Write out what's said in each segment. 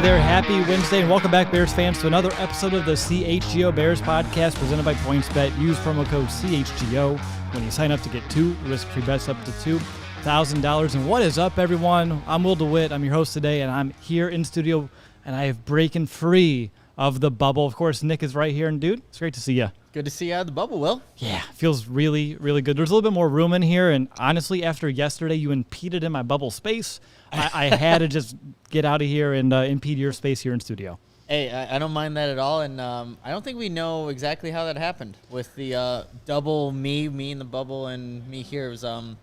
there, happy Wednesday, and welcome back, Bears fans, to another episode of the CHGO Bears podcast presented by PointsBet. Use promo code CHGO when you sign up to get two risk-free bets up to $2,000. And what is up, everyone? I'm Will DeWitt. I'm your host today, and I'm here in studio, and I have breaking free of the bubble. Of course, Nick is right here, and dude, it's great to see you. Good to see you out of the bubble, Will. Yeah, feels really, really good. There's a little bit more room in here, and honestly, after yesterday, you impeded in my bubble space. I had to just get out of here and impede your space here in studio. Hey, I don't mind that at all, and I don't think we know exactly how that happened with the double me in the bubble and me here. It was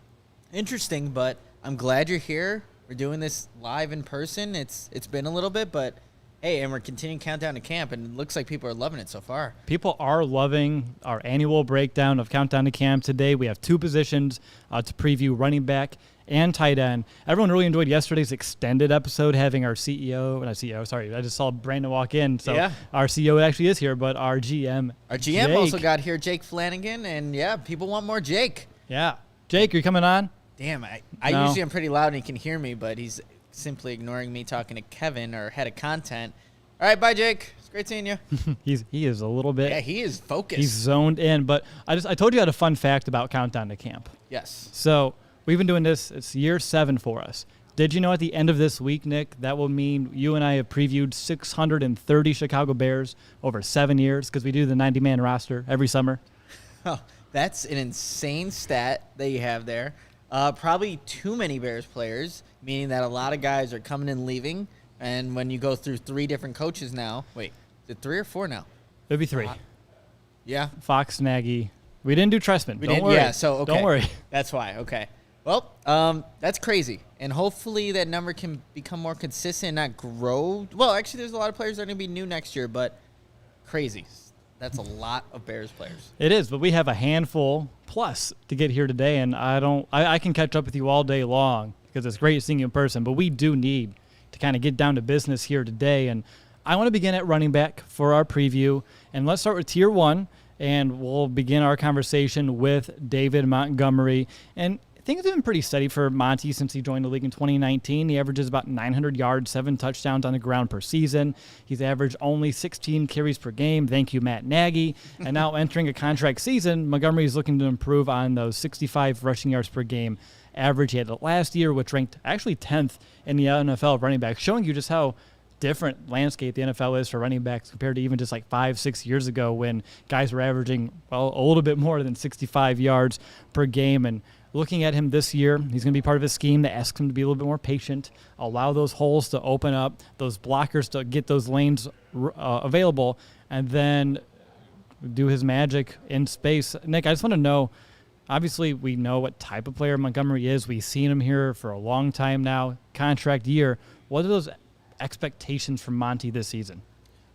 interesting, but I'm glad you're here. We're doing this live in person. It's been a little bit, but hey, and we're continuing Countdown to Camp, and it looks like people are loving it so far. People are loving our annual breakdown of Countdown to Camp. Today we have two positions to preview, running back and tight end. Everyone really enjoyed yesterday's extended episode, having our I just saw Brandon walk in. So yeah. Our CEO actually is here, but our GM Jake also got here, Jake Flanagan, and yeah, people want more Jake. Yeah. Jake, are you coming on? Damn, I usually am pretty loud and he can hear me, but he's simply ignoring me talking to Kevin, our head of content. All right, bye, Jake. It's great seeing you. He is a little bit. Yeah, he is focused. He's zoned in. But I told you I had a fun fact about Countdown to Camp. Yes. So we've been doing this. It's year 7 for us. Did you know at the end of this week, Nick, that will mean you and I have previewed 630 Chicago Bears over 7 years because we do the 90-man roster every summer? Oh, that's an insane stat that you have there. Probably too many Bears players, meaning that a lot of guys are coming and leaving. And when you go through 3 different coaches now, wait, is it 3 or 4 now? It'd be 3. Yeah. Fox, Nagy. We didn't do Trestman. Don't worry. Yeah, so okay. Don't worry. That's why. Okay. Well, that's crazy. And hopefully that number can become more consistent and not grow. Well, actually, there's a lot of players that are going to be new next year, but crazy. That's a lot of Bears players. It is, but we have a handful plus to get here today, and I can catch up with you all day long because it's great seeing you in person, but we do need to kind of get down to business here today, and I want to begin at running back for our preview, and let's start with Tier 1, and we'll begin our conversation with David Montgomery, and things have been pretty steady for Monty since he joined the league in 2019. He averages about 900 yards, 7 touchdowns on the ground per season. He's averaged only 16 carries per game. Thank you, Matt Nagy. And now entering a contract season, Montgomery is looking to improve on those 65 rushing yards per game average he had last year, which ranked actually 10th in the NFL running backs, showing you just how different landscape the NFL is for running backs compared to even just like 5-6 years ago when guys were averaging, well, a little bit more than 65 yards per game. And looking at him this year, he's going to be part of a scheme that asks him to be a little bit more patient, allow those holes to open up, those blockers to get those lanes available, and then do his magic in space. Nick, I just want to know, obviously we know what type of player Montgomery is. We've seen him here for a long time now, contract year. What are those expectations from Monty this season?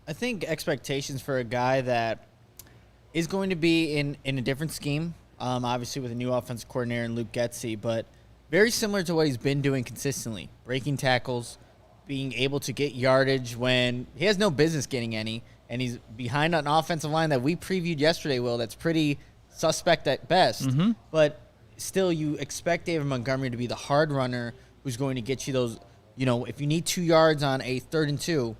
I think expectations for a guy that is going to be in a different scheme, obviously with a new offensive coordinator in Luke Getsy, but very similar to what he's been doing consistently, breaking tackles, being able to get yardage when he has no business getting any, and he's behind an offensive line that we previewed yesterday, Will, that's pretty suspect at best. Mm-hmm. But still, you expect David Montgomery to be the hard runner who's going to get you those, if you need 2 yards on a 3rd and 2,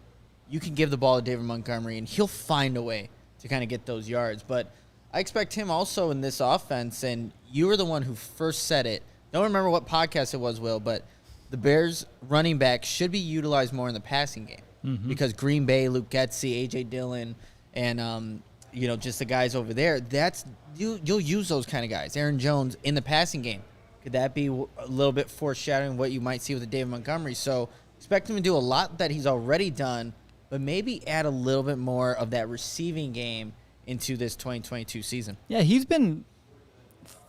you can give the ball to David Montgomery, and he'll find a way to kind of get those yards. But I expect him also in this offense, and you were the one who first said it. Don't remember what podcast it was, Will, but the Bears running back should be utilized more in the passing game because Green Bay, Luke Getsy, A.J. Dillon, and just the guys over there, you'll use those kind of guys. Aaron Jones in the passing game. Could that be a little bit foreshadowing what you might see with the David Montgomery? So expect him to do a lot that he's already done, but maybe add a little bit more of that receiving game into this 2022 season. Yeah, he's been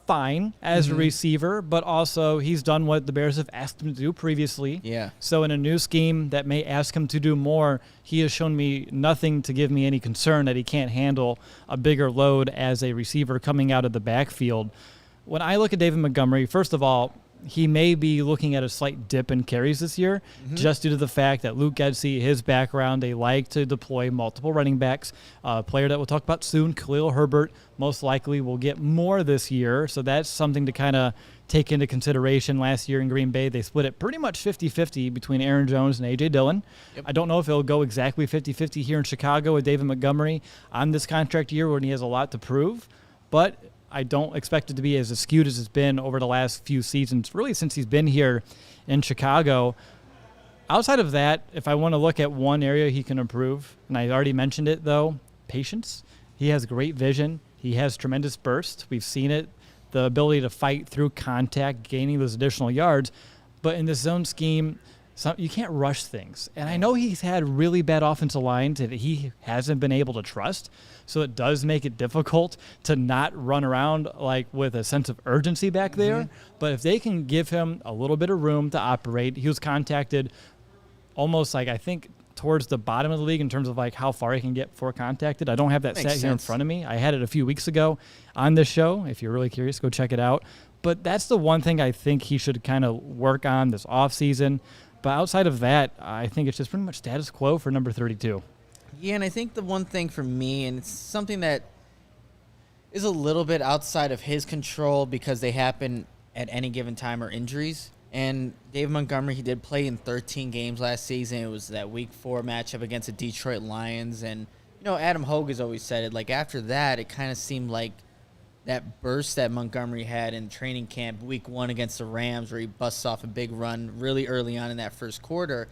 fine as a receiver, but also he's done what the Bears have asked him to do previously. Yeah. So in a new scheme that may ask him to do more, he has shown me nothing to give me any concern that he can't handle a bigger load as a receiver coming out of the backfield. When I look at David Montgomery, first of all, he may be looking at a slight dip in carries this year, just due to the fact that Luke Getsy, his background, they like to deploy multiple running backs. A player that we'll talk about soon, Khalil Herbert, most likely will get more this year. So that's something to kind of take into consideration. Last year in Green Bay, they split it pretty much 50-50 between Aaron Jones and A.J. Dillon. Yep. I don't know if it'll go exactly 50-50 here in Chicago with David Montgomery on this contract year when he has a lot to prove. But I don't expect it to be as skewed as it's been over the last few seasons, really since he's been here in Chicago. Outside of that, if I want to look at one area he can improve, and I already mentioned it though, patience. He has great vision. He has tremendous burst. We've seen it, the ability to fight through contact, gaining those additional yards. But in this zone scheme, you can't rush things. And I know he's had really bad offensive lines that he hasn't been able to trust. So it does make it difficult to not run around like with a sense of urgency back there. But if they can give him a little bit of room to operate, he was contacted almost like I think towards the bottom of the league in terms of like how far he can get before contacted. I don't have that stat here in front of me. I had it a few weeks ago on this show. If you're really curious, go check it out. But that's the one thing I think he should kind of work on this offseason. But outside of that, I think it's just pretty much status quo for number 32. Yeah, and I think the one thing for me, and it's something that is a little bit outside of his control because they happen at any given time, are injuries. And David Montgomery, he did play in 13 games last season. It was that Week 4 matchup against the Detroit Lions. And, Adam Hogue has always said it. Like, after that, it kind of seemed like that burst that Montgomery had in training camp, Week 1 against the Rams, where he busts off a big run really early on in that first quarter,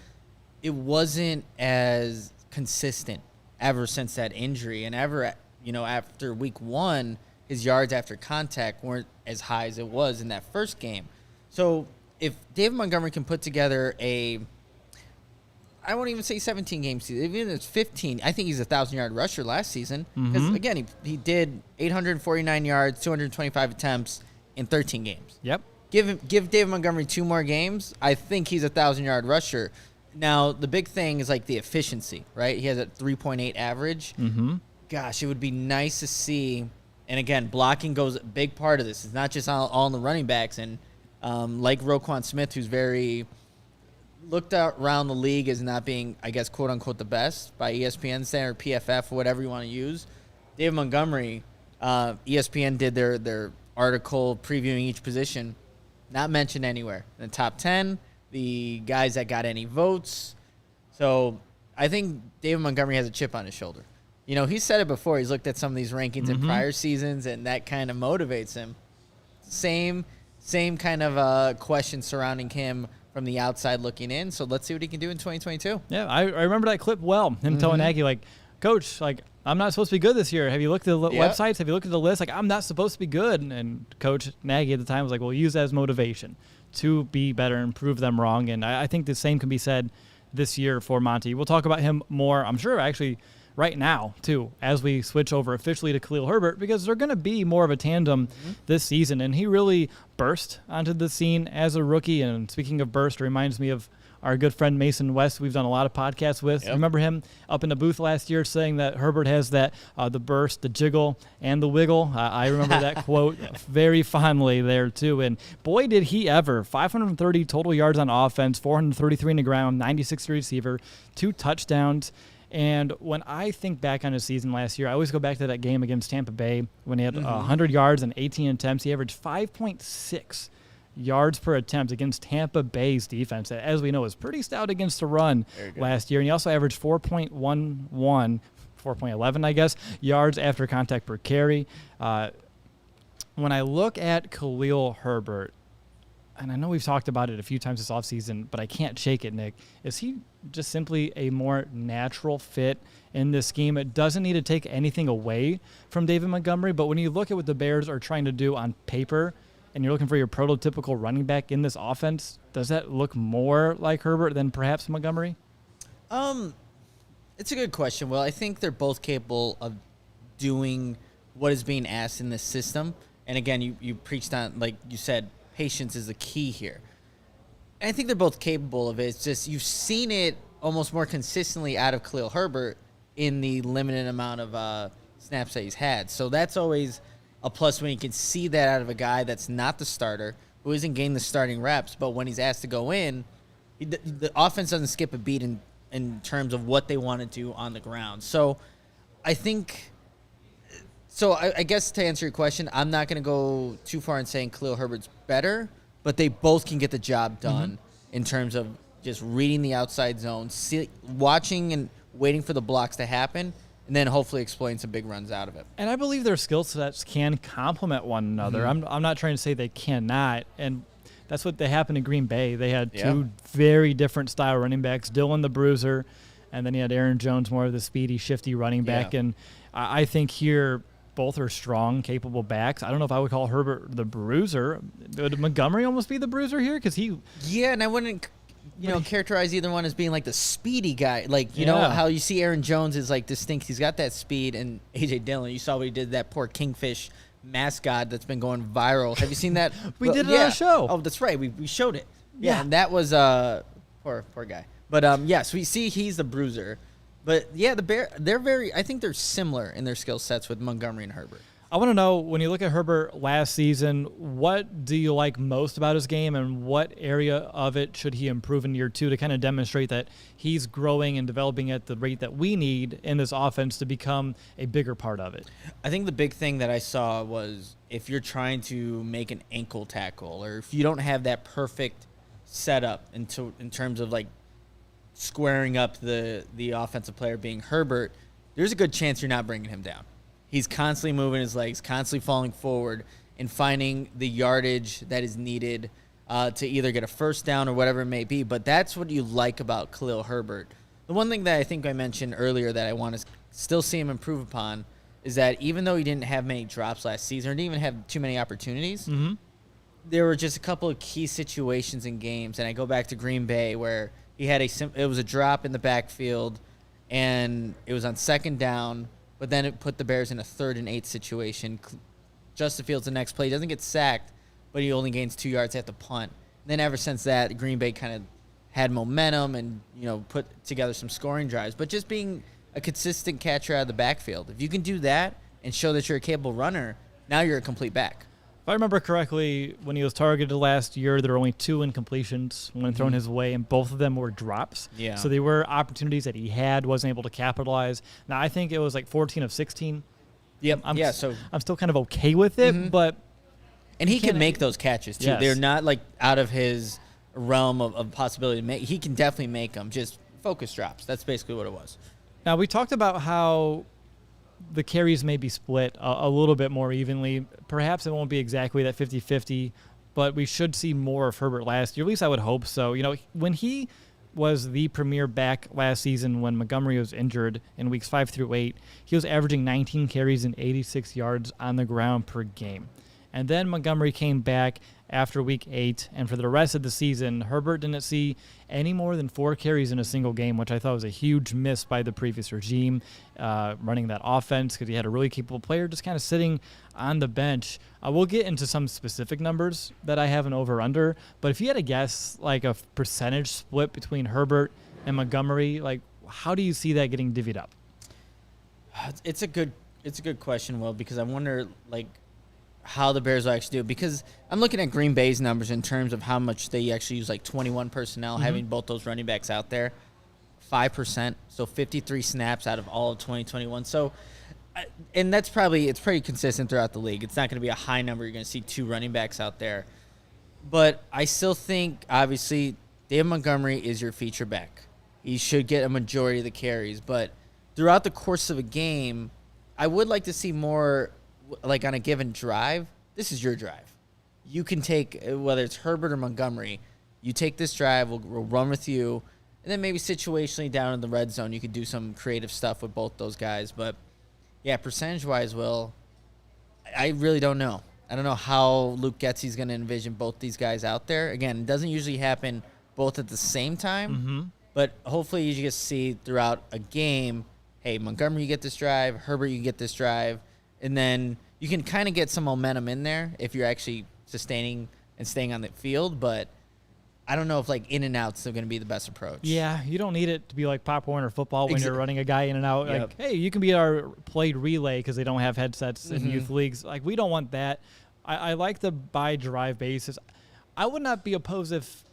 it wasn't as consistent ever since that injury. And ever, after Week 1, his yards after contact weren't as high as it was in that first game. So if David Montgomery can put together I won't even say 17-game season. Even if it's 15, I think he's a 1,000-yard rusher last season. Because, again, he did 849 yards, 225 attempts in 13 games. Yep. Give David Montgomery 2 more games, I think he's a 1,000-yard rusher. Now, the big thing is, like, the efficiency, right? He has a 3.8 average. Gosh, it would be nice to see. And, again, blocking goes a big part of this. It's not just all in the running backs. And like Roquan Smith, who's very looked out around the league as not being, I guess, quote unquote, the best by ESPN or PFF, or whatever you want to use. David Montgomery, ESPN did their article previewing each position, not mentioned anywhere in the top 10. The guys that got any votes. So I think David Montgomery has a chip on his shoulder. He's said it before. He's looked at some of these rankings in prior seasons, and that kind of motivates him. Same kind of question surrounding him from the outside looking in. So let's see what he can do in 2022. Yeah, I remember that clip well. Him telling Nagy, like, Coach, like, I'm not supposed to be good this year. Have you looked at the websites? Have you looked at the list? Like, I'm not supposed to be good. And Coach Nagy at the time was like, well, use that as motivation to be better and prove them wrong. And I think the same can be said this year for Monty. We'll talk about him more, I'm sure, actually, right now, too, as we switch over officially to Khalil Herbert, because they're going to be more of a tandem this season. And he really burst onto the scene as a rookie. And speaking of burst, it reminds me of our good friend Mason West. We've done a lot of podcasts with. Yep. Remember him up in the booth last year saying that Herbert has that the burst, the jiggle, and the wiggle. I remember that quote very fondly there, too. And boy, did he ever. 530 total yards on offense, 433 in the ground, 96 receiver, 2 touchdowns. And when I think back on his season last year, I always go back to that game against Tampa Bay when he had 100 yards and 18 attempts. He averaged 5.6 yards per attempt against Tampa Bay's defense, that, as we know, is pretty stout against the run last year. And he also averaged 4.11, I guess, yards after contact per carry. When I look at Khalil Herbert, and I know we've talked about it a few times this offseason, but I can't shake it, Nick. Is he just simply a more natural fit in this scheme? It doesn't need to take anything away from David Montgomery, but when you look at what the Bears are trying to do on paper and you're looking for your prototypical running back in this offense, does that look more like Herbert than perhaps Montgomery? It's a good question. Well, I think they're both capable of doing what is being asked in this system. And again, you preached on, like you said, patience is the key here. And I think they're both capable of it. It's just you've seen it almost more consistently out of Khalil Herbert in the limited amount of snaps that he's had. So that's always a plus when you can see that out of a guy that's not the starter, who isn't getting the starting reps, but when he's asked to go in, the offense doesn't skip a beat in terms of what they want to do on the ground. So I think – so I guess to answer your question, I'm not going to go too far in saying Khalil Herbert's better, but they both can get the job done in terms of just reading the outside zone, watching and waiting for the blocks to happen, and then hopefully exploiting some big runs out of it. And I believe their skill sets can complement one another. I'm not trying to say they cannot, and that's what happened in Green Bay. They had two very different style running backs, Dylan the bruiser, and then you had Aaron Jones, more of the speedy, shifty running back. And I think here both are strong, capable backs. I don't know if I would call Herbert the bruiser. Would Montgomery almost be the bruiser here? Because he – yeah, and I wouldn't – characterize either one as being like the speedy guy. Like, you know how you see Aaron Jones is like distinct. He's got that speed. And A.J. Dillon, you saw what he did to that poor Kingfish mascot that's been going viral. Have you seen that? We did it on a show. Oh, that's right. We showed it. Yeah, and that was poor guy. But, yes, we see he's the bruiser. But, yeah, they're very – I think they're similar in their skill sets with Montgomery and Herbert. I want to know, when you look at Herbert last season, what do you like most about his game, and what area of it should he improve in year two to kind of demonstrate that he's growing and developing at the rate that we need in this offense to become a bigger part of it? I think the big thing that I saw was if you're trying to make an ankle tackle, or if you don't have that perfect setup in terms of like squaring up the offensive player being Herbert, there's a good chance you're not bringing him down. He's constantly moving his legs, constantly falling forward, and finding the yardage that is needed to either get a first down or whatever it may be. But that's what you like about Khalil Herbert. The one thing that I think I mentioned earlier that I want to still see him improve upon is that even though he didn't have many drops last season, or didn't even have too many opportunities, there were just a couple of key situations in games. And I go back to Green Bay where he had it was a drop in the backfield, and it was on second down. But then it put the Bears in a 3rd and 8 situation. Justin Fields the next play doesn't get sacked, but he only gains 2 yards at the punt. And then ever since that, Green Bay kind of had momentum and put together some scoring drives. But just being a consistent catcher out of the backfield, if you can do that and show that you're a capable runner, now you're a complete back. If I remember correctly, when he was targeted last year, there were only 2 incompletions when thrown his way, and both of them were drops. Yeah. So they were opportunities that he wasn't able to capitalize. Now, I think it was like 14 of 16. Yep. So I'm still kind of okay with it, but... And he can make those catches, too. Yes. They're not, like, out of his realm of possibility to make. He can definitely make them, just focus drops. That's basically what it was. Now, we talked about how the carries may be split a little bit more evenly. Perhaps it won't be exactly that 50-50, but we should see more of Herbert last year. At least I would hope so. When he was the premier back last season when Montgomery was injured in weeks 5 through 8, he was averaging 19 carries and 86 yards on the ground per game. And then Montgomery came back after week 8, and for the rest of the season, Herbert didn't see any more than 4 carries in a single game, which I thought was a huge miss by the previous regime running that offense, because he had a really capable player just kind of sitting on the bench. We'll get into some specific numbers that I have an over-under, but if you had to guess like a percentage split between Herbert and Montgomery, like how do you see that getting divvied up? It's a good question, Will, because I wonder like how the Bears will actually do it, because I'm looking at Green Bay's numbers in terms of how much they actually use, like 21 personnel, having both those running backs out there, 5%, so 53 snaps out of all of 2021. So, and it's pretty consistent throughout the league. It's not going to be a high number. You're going to see 2 running backs out there. But I still think, obviously, David Montgomery is your feature back. He should get a majority of the carries. But throughout the course of a game, I would like to see more, like on a given drive, this is your drive. You can take, whether it's Herbert or Montgomery, you take this drive, we'll run with you, and then maybe situationally down in the red zone, you could do some creative stuff with both those guys. But, yeah, percentage-wise, Will, I really don't know. I don't know how Luke Getsy's going to envision both these guys out there. Again, it doesn't usually happen both at the same time, but hopefully you just see throughout a game, hey, Montgomery, you get this drive, Herbert, you get this drive, and then you can kind of get some momentum in there if you're actually sustaining and staying on the field. But I don't know if like in and outs are going to be the best approach. Yeah, you don't need it to be like popcorn or football when you're running a guy in and out. Yep. Like, hey, you can be our played relay because they don't have headsets in youth leagues. Like, we don't want that. I like the by drive basis. I would not be opposed if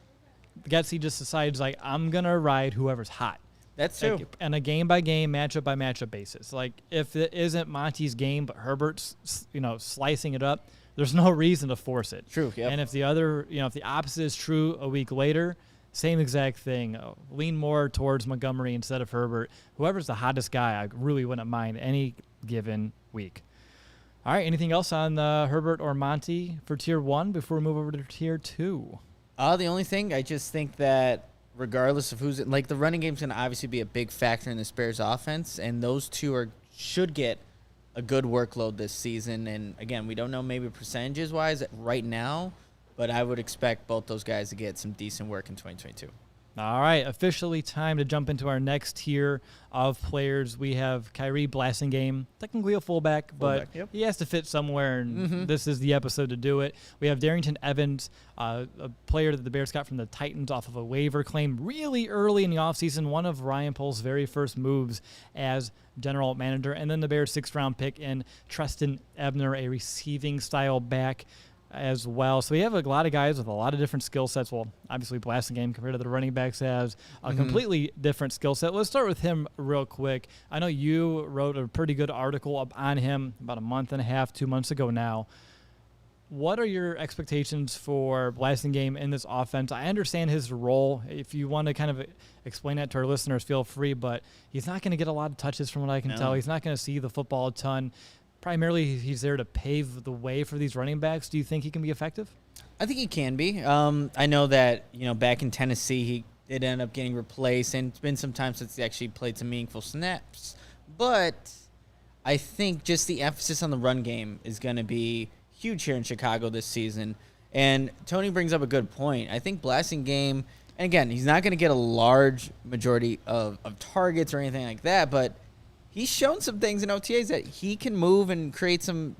Getsy just decides, like, I'm going to ride whoever's hot. That's true. Like, on a game-by-game, matchup-by-matchup basis. Like, if it isn't Monty's game, but Herbert's, slicing it up, there's no reason to force it. True, yep. And if the other, if the opposite is true a week later, same exact thing. Lean more towards Montgomery instead of Herbert. Whoever's the hottest guy, I really wouldn't mind any given week. All right, anything else on Herbert or Monty for Tier 1 before we move over to Tier 2? The only thing, I just think that regardless of who's – like the running game's going to obviously be a big factor in this Bears offense, and those two should get a good workload this season. And, again, we don't know maybe percentages-wise right now, but I would expect both those guys to get some decent work in 2022. All right, officially time to jump into our next tier of players. We have Kyrie Blasingame, technically a fullback, but yep. he has to fit somewhere, and this is the episode to do it. We have Darrington Evans, a player that the Bears got from the Titans off of a waiver claim really early in the offseason, one of Ryan Pohl's very first moves as general manager, and then the Bears' 6th-round pick in Treston Ebner, a receiving-style back as well. So we have a lot of guys with a lot of different skill sets. Well, obviously Blasingame compared to the running backs has a completely different skill set. Let's start with him real quick. I know you wrote a pretty good article on him about a month and a half, 2 months ago now. What are your expectations for Blasingame in this offense? I understand his role. If you want to kind of explain that to our listeners, feel free, but he's not going to get a lot of touches from what I can tell. He's not going to see the football a ton. Primarily, he's there to pave the way for these running backs. Do you think he can be effective? I think he can be. I know that, back in Tennessee, he did end up getting replaced, and it's been some time since he actually played some meaningful snaps. But I think just the emphasis on the run game is going to be huge here in Chicago this season. And Tony brings up a good point. I think Blasingame, and again, he's not going to get a large majority of targets or anything like that, but he's shown some things in OTAs that he can move and create some,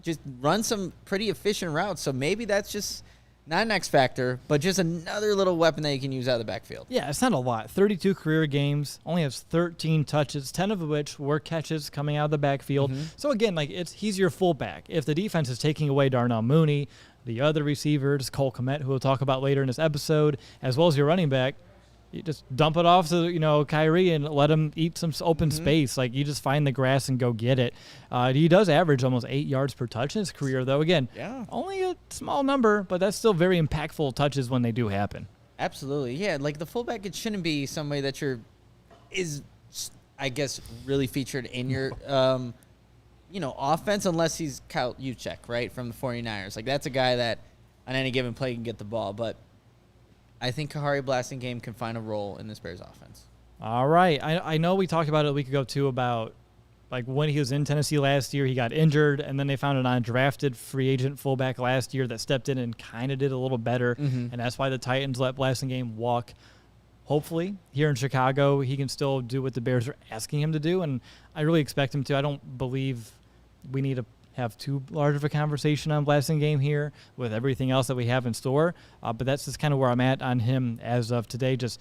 just run some pretty efficient routes. So maybe that's just not an X factor, but just another little weapon that you can use out of the backfield. Yeah, it's not a lot. 32 career games, only has 13 touches, 10 of which were catches coming out of the backfield. So again, he's your fullback. If the defense is taking away Darnell Mooney, the other receivers, Cole Kmet, who we'll talk about later in this episode, as well as your running back, you just dump it off to, Kyrie and let him eat some open space. Like, you just find the grass and go get it. He does average almost 8 yards per touch in his career, though. Again, only a small number, but that's still very impactful touches when they do happen. Absolutely. Yeah, like the fullback, it shouldn't be somebody that is, I guess, really featured in your, offense unless he's Kyle Juszczyk, right, from the 49ers. Like, that's a guy that on any given play can get the ball, but I think Kahari Blasingame can find a role in this Bears offense. All right. I know we talked about it a week ago, too, about when he was in Tennessee last year, he got injured, and then they found an undrafted free agent fullback last year that stepped in and kind of did a little better, and that's why the Titans let Blasingame walk. Hopefully, here in Chicago, he can still do what the Bears are asking him to do, and I really expect him to. I don't believe we need to have too large of a conversation on Blasingame here with everything else that we have in store. But that's just kind of where I'm at on him as of today, just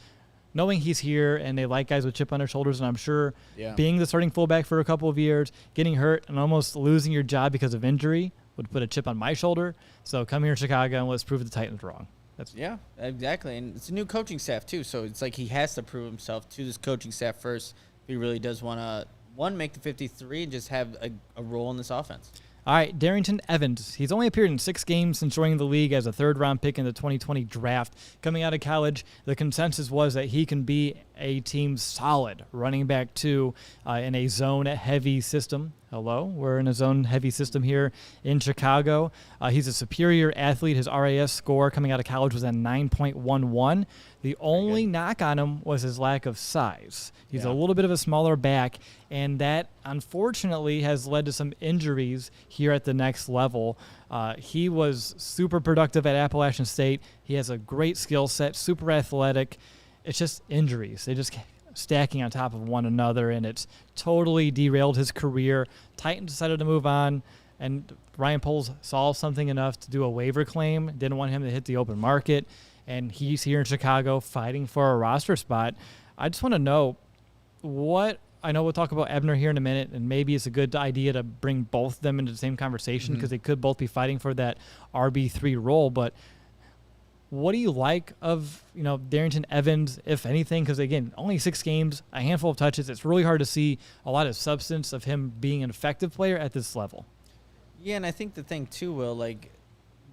knowing he's here and they like guys with chip on their shoulders. And I'm sure being the starting fullback for a couple of years, getting hurt and almost losing your job because of injury would put a chip on my shoulder. So come here in Chicago and let's prove the Titans wrong. Yeah, exactly. And it's a new coaching staff too. So it's like he has to prove himself to this coaching staff first. If he really does want to, make the 53 and just have a role in this offense. All right, Darrington Evans. He's only appeared in 6 games since joining the league as a 3rd-round pick in the 2020 draft. Coming out of college, the consensus was that he can be a team's solid running back, too, in a zone-heavy system. Hello, we're in a zone-heavy system here in Chicago. He's a superior athlete. His RAS score coming out of college was at 9.11. The only knock on him was his lack of size. He's a little bit of a smaller back, and that, unfortunately, has led to some injuries here at the next level. He was super productive at Appalachian State. He has a great skill set, super athletic. It's just injuries. They just stacking on top of one another, and it's totally derailed his career. Titans decided to move on, and Ryan Poles saw something enough to do a waiver claim, didn't want him to hit the open market, and he's here in Chicago fighting for a roster spot. I just want to know I know we'll talk about Ebner here in a minute, and maybe it's a good idea to bring both of them into the same conversation because they could both be fighting for that RB3 role, but what do you like of, Darrington Evans, if anything? Because, again, only 6 games, a handful of touches. It's really hard to see a lot of substance of him being an effective player at this level. Yeah, and I think the thing, too, Will,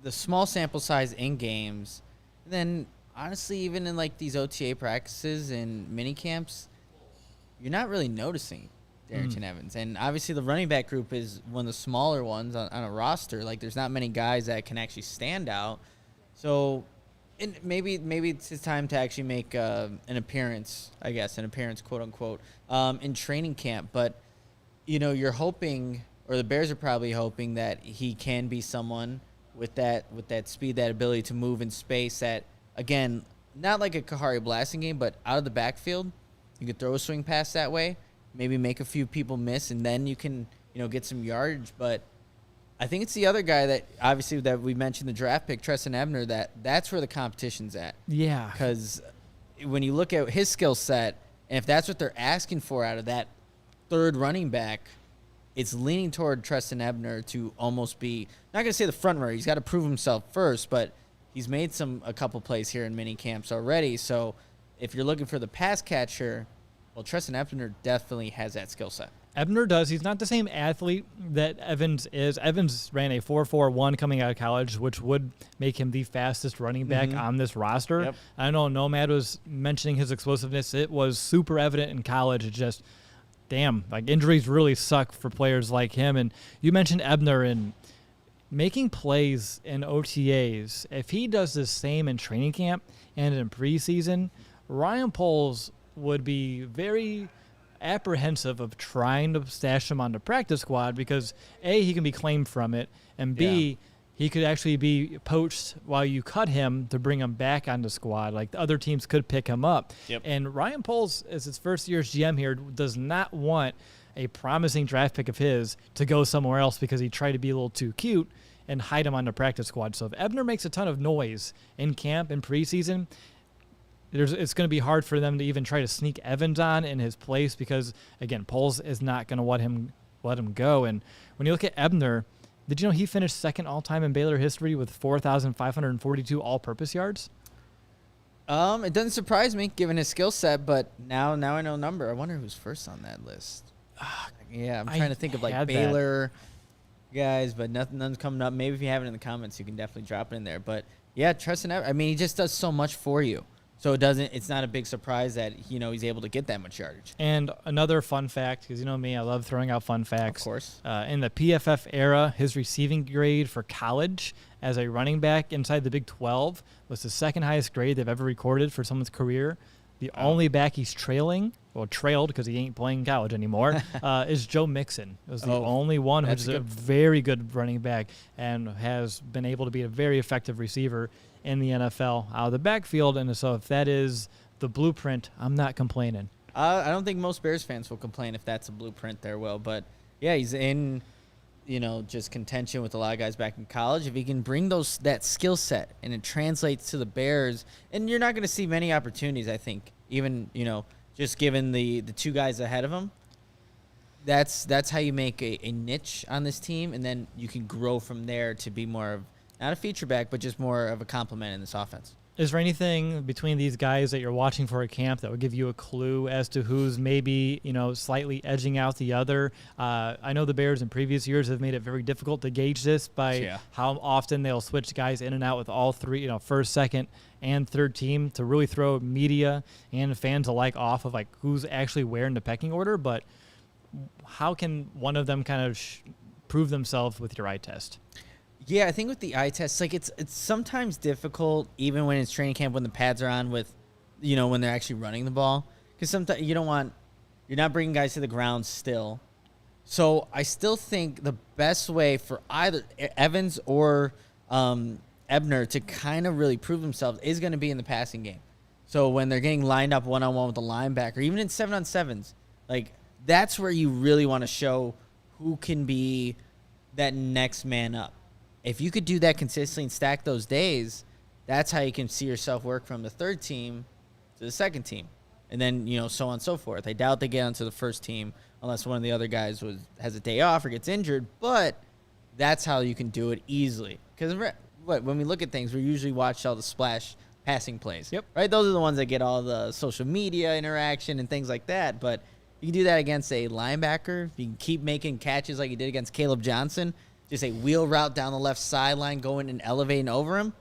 the small sample size in games, then honestly, even in, these OTA practices and mini camps, you're not really noticing Darrington Evans. And obviously the running back group is one of the smaller ones on a roster. There's not many guys that can actually stand out. So maybe it's his time to actually make an appearance, quote unquote, in training camp. But you're hoping, or the Bears are probably hoping, that he can be someone with that speed, that ability to move in space. That, again, not like a Kahari blasting game, but out of the backfield, you could throw a swing pass that way, maybe make a few people miss, and then you can get some yardage. But I think it's the other guy that, obviously, that we mentioned, the draft pick, Treston Ebner, that's where the competition's at. Yeah. Because when you look at his skill set, and if that's what they're asking for out of that third running back, it's leaning toward Treston Ebner to almost be, not going to say the front runner. He's got to prove himself first, but he's made a couple plays here in mini camps already. So if you're looking for the pass catcher, well, Treston Ebner definitely has that skill set. Ebner does. He's not the same athlete that Evans is. Evans ran a 4.41 coming out of college, which would make him the fastest running back on this roster. Yep. I know Nomad was mentioning his explosiveness. It was super evident in college. It just, damn, injuries really suck for players like him. And you mentioned Ebner and making plays in OTAs. If he does the same in training camp and in preseason, Ryan Poles would be very apprehensive of trying to stash him on the practice squad because, A, he can be claimed from it, and B, he could actually be poached while you cut him to bring him back on the squad. The other teams could pick him up. Yep. And Ryan Poles, as his first year as GM here, does not want a promising draft pick of his to go somewhere else because he tried to be a little too cute and hide him on the practice squad. So if Ebner makes a ton of noise in camp and preseason, it's going to be hard for them to even try to sneak Evans on in his place because, again, Poles is not going to let him go. And when you look at Ebner, did you know he finished second all-time in Baylor history with 4,542 all-purpose yards? It doesn't surprise me given his skill set, but now I know number. I wonder who's first on that list. Yeah, I'm trying to think of Baylor guys, but none's coming up. Maybe if you have it in the comments, you can definitely drop it in there. But yeah, Treston Evans, he just does so much for you. So it's not a big surprise that, he's able to get that much yardage. And another fun fact, because you know me, I love throwing out fun facts. Of course. In the PFF era, his receiving grade for college as a running back inside the Big 12 was the second highest grade they've ever recorded for someone's career. The only back he's trailed because he ain't playing college anymore, is Joe Mixon. It was the only one who's a very good running back and has been able to be a very effective receiver in the NFL out of the backfield. And so if that is the blueprint, I'm not complaining. I don't think most Bears fans will complain if that's a blueprint there, Will. But, yeah, he's in, just contention with a lot of guys back in college. If he can bring that skill set and it translates to the Bears, and you're not going to see many opportunities, I think, even, just given the two guys ahead of him. That's how you make a niche on this team, and then you can grow from there to be more of, not a feature back, but just more of a complement in this offense. Is there anything between these guys that you're watching for a camp that would give you a clue as to who's maybe, slightly edging out the other? I know the Bears in previous years have made it very difficult to gauge this by how often they'll switch guys in and out with all three, first, second, and third team to really throw media and fans alike off of who's actually where in the pecking order. But how can one of them kind of prove themselves with your eye test? Yeah, I think with the eye test, it's sometimes difficult, even when it's training camp, when the pads are on with, when they're actually running the ball. Because sometimes you're not bringing guys to the ground still. So I still think the best way for either Evans or Ebner to kind of really prove themselves is going to be in the passing game. So when they're getting lined up one-on-one with the linebacker, even in 7-on-7s, that's where you really want to show who can be that next man up. If you could do that consistently and stack those days, that's how you can see yourself work from the third team to the second team. And then, so on and so forth. I doubt they get onto the first team unless one of the other guys has a day off or gets injured, but that's how you can do it easily. Because when we look at things, we usually watch all the splash passing plays. Yep. Right? Those are the ones that get all the social media interaction and things like that. But you can do that against a linebacker. You can keep making catches like you did against Caleb Johnson. Just a wheel route down the left sideline, going and elevating over him.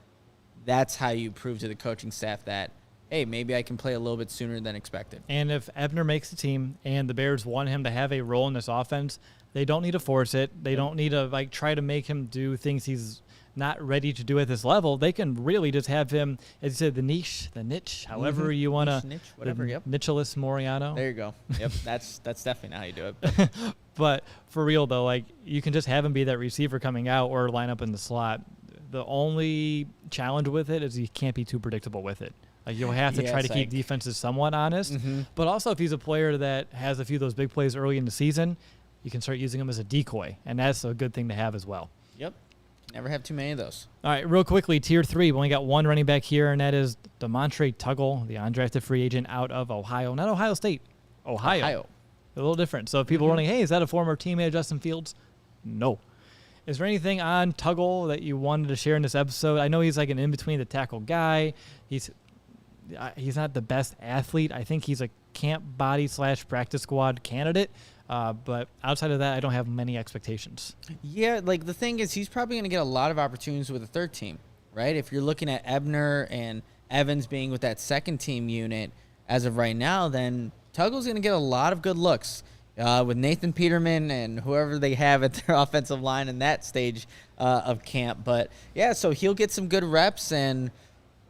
That's how you prove to the coaching staff that, hey, maybe I can play a little bit sooner than expected. And if Ebner makes the team and the Bears want him to have a role in this offense, they don't need to force it. They don't need to try to make him do things he's not ready to do at this level. They can really just have him, as you said, the niche, however you want to. Niche, whatever, yep. Nicholas Moriano. There you go. Yep, that's definitely not how you do it. But for real, though, you can just have him be that receiver coming out or line up in the slot. The only challenge with it is he can't be too predictable with it. You'll have to try to keep defenses somewhat honest. But also, if he's a player that has a few of those big plays early in the season, you can start using him as a decoy, and that's a good thing to have as well. Yep. Never have too many of those. All right, real quickly, Tier 3. We only got one running back here, and that is DeMontre Tuggle, the undrafted free agent out of Ohio. Not Ohio State. Ohio. A little different. So if people are wondering, hey, is that a former teammate of Justin Fields? No. Is there anything on Tuggle that you wanted to share in this episode? I know he's an in-between the tackle guy. He's not the best athlete. I think he's a camp body / practice squad candidate. But outside of that, I don't have many expectations. Yeah, the thing is, he's probably going to get a lot of opportunities with the third team, right? If you're looking at Ebner and Evans being with that second team unit as of right now, then Tuggle's going to get a lot of good looks with Nathan Peterman and whoever they have at their offensive line in that stage of camp. But, yeah, so he'll get some good reps and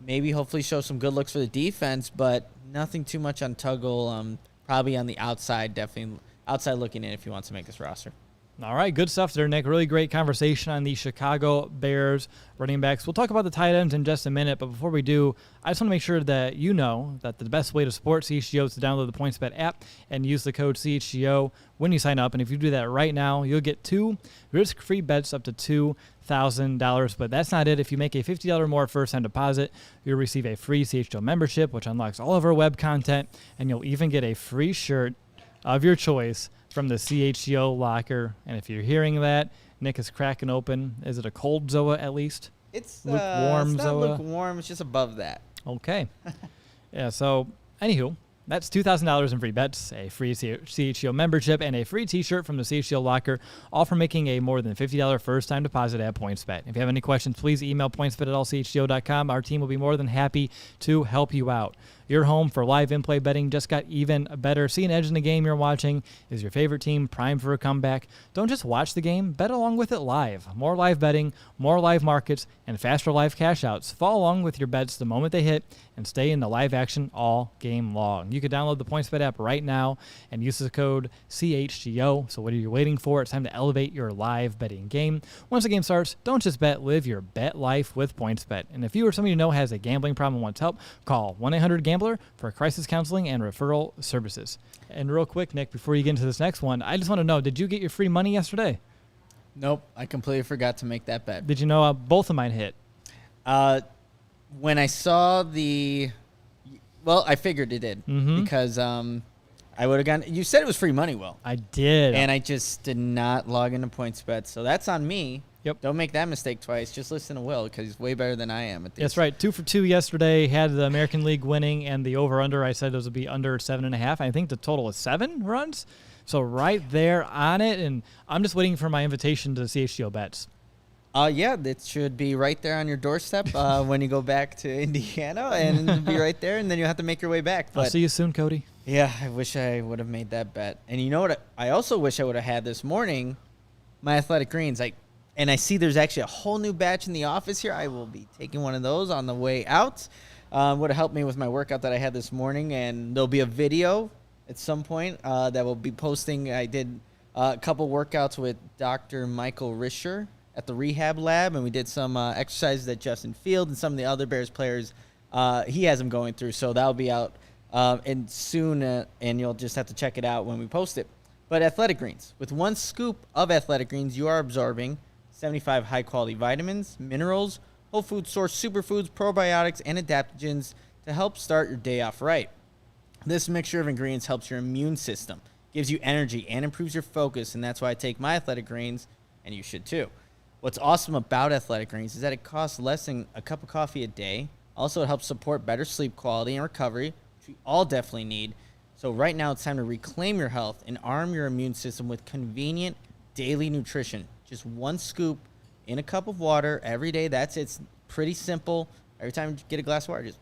maybe hopefully show some good looks for the defense, but nothing too much on Tuggle. Probably on the outside, definitely outside looking in if he wants to make this roster. All right, good stuff there, Nick. Really great conversation on the Chicago Bears running backs. We'll talk about the tight ends in just a minute, but before we do, I just want to make sure that you know that the best way to support CHGO is to download the PointsBet app and use the code CHGO when you sign up. And if you do that right now, you'll get 2 risk-free bets up to $2,000. But that's not it. If you make a $50 or more first-time deposit, you'll receive a free CHGO membership, which unlocks all of our web content, and you'll even get a free shirt of your choice from the CHGO locker. And if you're hearing that, Nick is cracking open. Is it a cold Zoa at least? It's lukewarm it's not Zoa? lukewarm. It's just above that. Okay. Yeah, so anywho, that's $2,000 in free bets, a free CHGO membership, and a free T-shirt from the CHGO locker, all for making a more than $50 first-time deposit at PointsBet. If you have any questions, please email pointsbet@allchgo.com. Our team will be more than happy to help you out. Your home for live in-play betting just got even better. See an edge in the game you're watching. Is your favorite team primed for a comeback? Don't just watch the game. Bet along with it live. More live betting, more live markets, and faster live cash outs. Follow along with your bets the moment they hit and stay in the live action all game long. You can download the PointsBet app right now and use the code CHGO. So what are you waiting for? It's time to elevate your live betting game. Once the game starts, don't just bet. Live your bet life with PointsBet. And if you or somebody you know has a gambling problem and wants help, call 1-800-GAMBLER for crisis counseling and referral services. And real quick, Nick, before you get into this next one, I just want to know, did you get your free money yesterday? Nope, I completely forgot to make that bet. Did you know both of mine hit? When I saw I figured it did because I would have gone. You said it was free money, Will. I did. And I just did not log into PointsBet, so that's on me. Yep. Don't make that mistake twice. Just listen to Will because he's way better than I am at this. That's right. 2 for 2 yesterday. Had the American League winning, and the over-under, I said those would be under 7.5. I think the total is 7 runs. So right there on it, and I'm just waiting for my invitation to CHGO Bets. Yeah, it should be right there on your doorstep when you go back to Indiana, and it'll be right there, and then you'll have to make your way back. But I'll see you soon, Cody. Yeah, I wish I would have made that bet. And you know what? I also wish I would have had this morning, my Athletic Greens. And I see there's actually a whole new batch in the office here. I will be taking one of those on the way out. Would have helped me with my workout that I had this morning. And there'll be a video at some point that will be posting. I did a couple workouts with Dr. Michael Risher at the rehab lab, and we did some exercises that Justin Field and some of the other Bears players, he has them going through. So that'll be out and soon, and you'll just have to check it out when we post it. But Athletic Greens. With 1 scoop of Athletic Greens, you are absorbing 75 high-quality vitamins, minerals, whole food source superfoods, probiotics, and adaptogens to help start your day off right. This mixture of ingredients helps your immune system, gives you energy, and improves your focus, and that's why I take my Athletic Greens, and you should too. What's awesome about Athletic Greens is that it costs less than a cup of coffee a day. Also, it helps support better sleep quality and recovery, which we all definitely need. So right now, it's time to reclaim your health and arm your immune system with convenient daily nutrition. Just one scoop in a cup of water every day. That's it. It's pretty simple. Every time you get a glass of water, just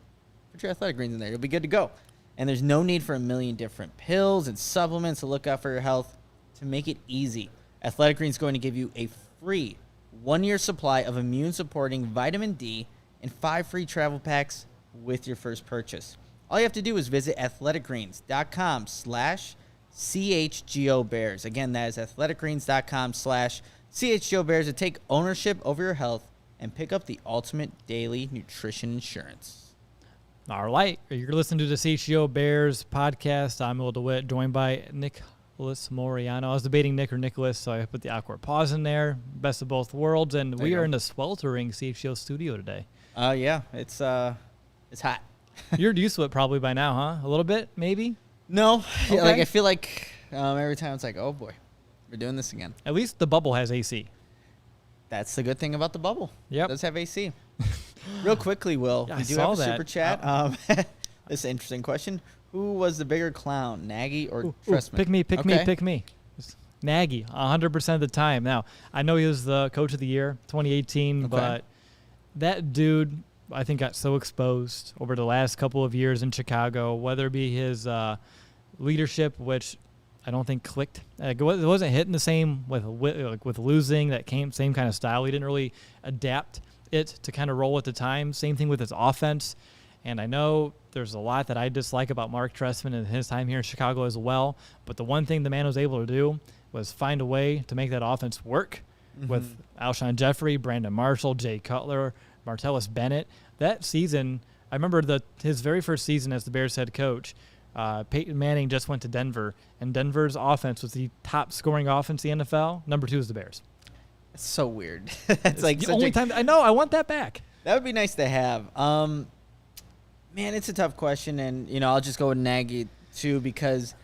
put your Athletic Greens in there. You'll be good to go. And there's no need for a million different pills and supplements to look out for your health. To make it easy, Athletic Greens is going to give you a free 1-year supply of immune-supporting vitamin D and 5 free travel packs with your first purchase. All you have to do is visit athleticgreens.com/CHGO Bears. Again, that is athleticgreens.com/CHGO Bears to take ownership over your health and pick up the ultimate daily nutrition insurance. All right. You're listening to the CHGO Bears podcast. I'm Will DeWitt, joined by Nicholas Moriano. I was debating Nick or Nicholas, so I put the awkward pause in there. Best of both worlds. And we are in the sweltering CHGO studio today. Yeah. It's hot. You're used to it probably by now, huh? A little bit, maybe? No. Okay. Yeah, I feel like every time it's like, oh, boy, we're doing this again. At least the bubble has AC. That's the good thing about the bubble. Yep. It does have AC. Real quickly, Will, Yeah, we do have a super chat. This is an interesting question. Who was the bigger clown, Nagy or Trestman? Pick me. Nagy, 100% of the time. Now, I know he was the coach of the year, 2018, but that dude, I think, got so exposed over the last couple of years in Chicago, whether it be his leadership, which I don't think clicked. It wasn't hitting the same with losing, that same kind of style. He didn't really adapt it to kind of roll at the time. Same thing with his offense. And I know there's a lot that I dislike about Mark Trestman and his time here in Chicago as well. But the one thing the man was able to do was find a way to make that offense work with Alshon Jeffrey, Brandon Marshall, Jay Cutler, Martellus Bennett. That season, I remember his very first season as the Bears head coach, Peyton Manning just went to Denver, and Denver's offense was the top scoring offense in the NFL. Number 2 is the Bears. It's so weird. It's like the only time I know. I want that back. That would be nice to have. Man, it's a tough question, and I'll just go with Nagy too, because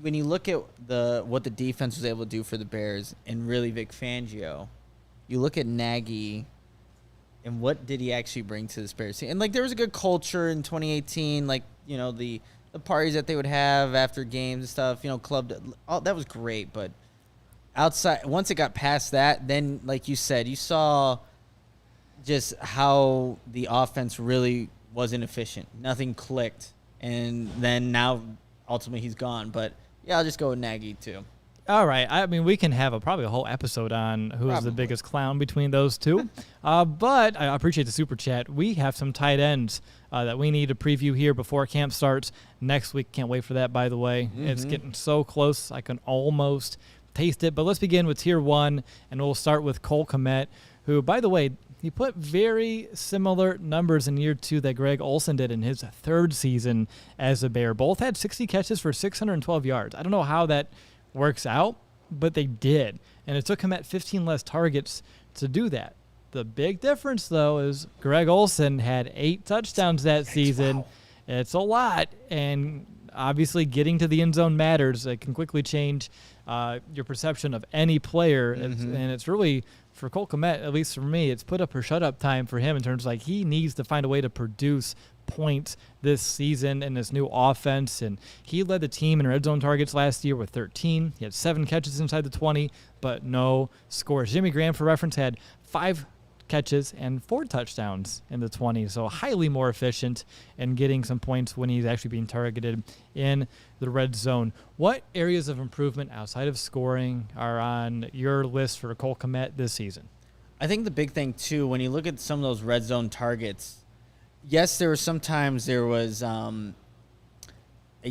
when you look at what the defense was able to do for the Bears and really Vic Fangio, you look at Nagy and what did he actually bring to this Bears team? And there was a good culture in 2018, the parties that they would have after games and stuff, that was great, but outside, once it got past that, then like you said, you saw just how the offense really wasn't efficient. Nothing clicked. And then now, ultimately, he's gone. But, yeah, I'll just go with Nagy, too. All right. I mean, we can have probably a whole episode on who's the biggest clown between those two. But I appreciate the super chat. We have some tight ends that we need to preview here before camp starts next week. Can't wait for that, by the way. It's getting so close. I can almost taste it. But let's begin with Tier 1, and we'll start with Cole Kmet, who, by the way, he put very similar numbers in year 2 that Greg Olsen did in his 3rd season as a Bear. Both had 60 catches for 612 yards. I don't know how that works out, but they did. And it took him at 15 less targets to do that. The big difference, though, is Greg Olsen had 8 touchdowns that season. Wow. It's a lot. And obviously getting to the end zone matters. It can quickly change your perception of any player. And it's really, for Cole Kmet, at least for me, it's put up or shut up time for him in terms of he needs to find a way to produce points this season in this new offense. And he led the team in red zone targets last year with 13. He had 7 catches inside the 20, but no scores. Jimmy Graham, for reference, had 5 catches and 4 touchdowns in the 20, so highly more efficient in getting some points when he's actually being targeted in the red zone. What areas of improvement outside of scoring are on your list for Cole Kmet this season? I think the big thing, too, when you look at some of those red zone targets, yes, there was a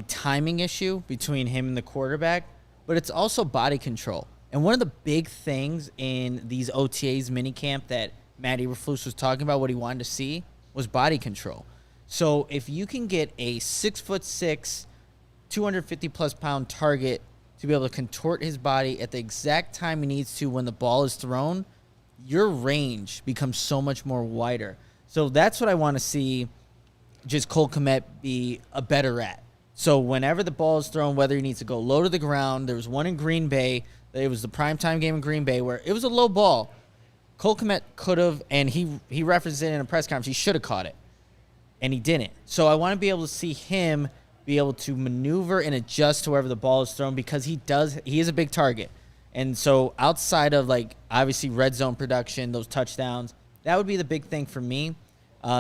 timing issue between him and the quarterback, but it's also body control. And one of the big things in these OTAs minicamp that Matt Eberflus was talking about, what he wanted to see, was body control. So if you can get a 6'6", 250-plus pound target to be able to contort his body at the exact time he needs to when the ball is thrown, your range becomes so much more wider. So that's what I want to see just Cole Kmet be a better at. So whenever the ball is thrown, whether he needs to go low to the ground, there was one in Green Bay. It was the primetime game in Green Bay where it was a low ball, Cole Kmet could have, and he referenced it in a press conference, he should have caught it, and he didn't. So I want to be able to see him be able to maneuver and adjust to wherever the ball is thrown because he is a big target. And so outside of, like, obviously red zone production, those touchdowns, that would be the big thing for me.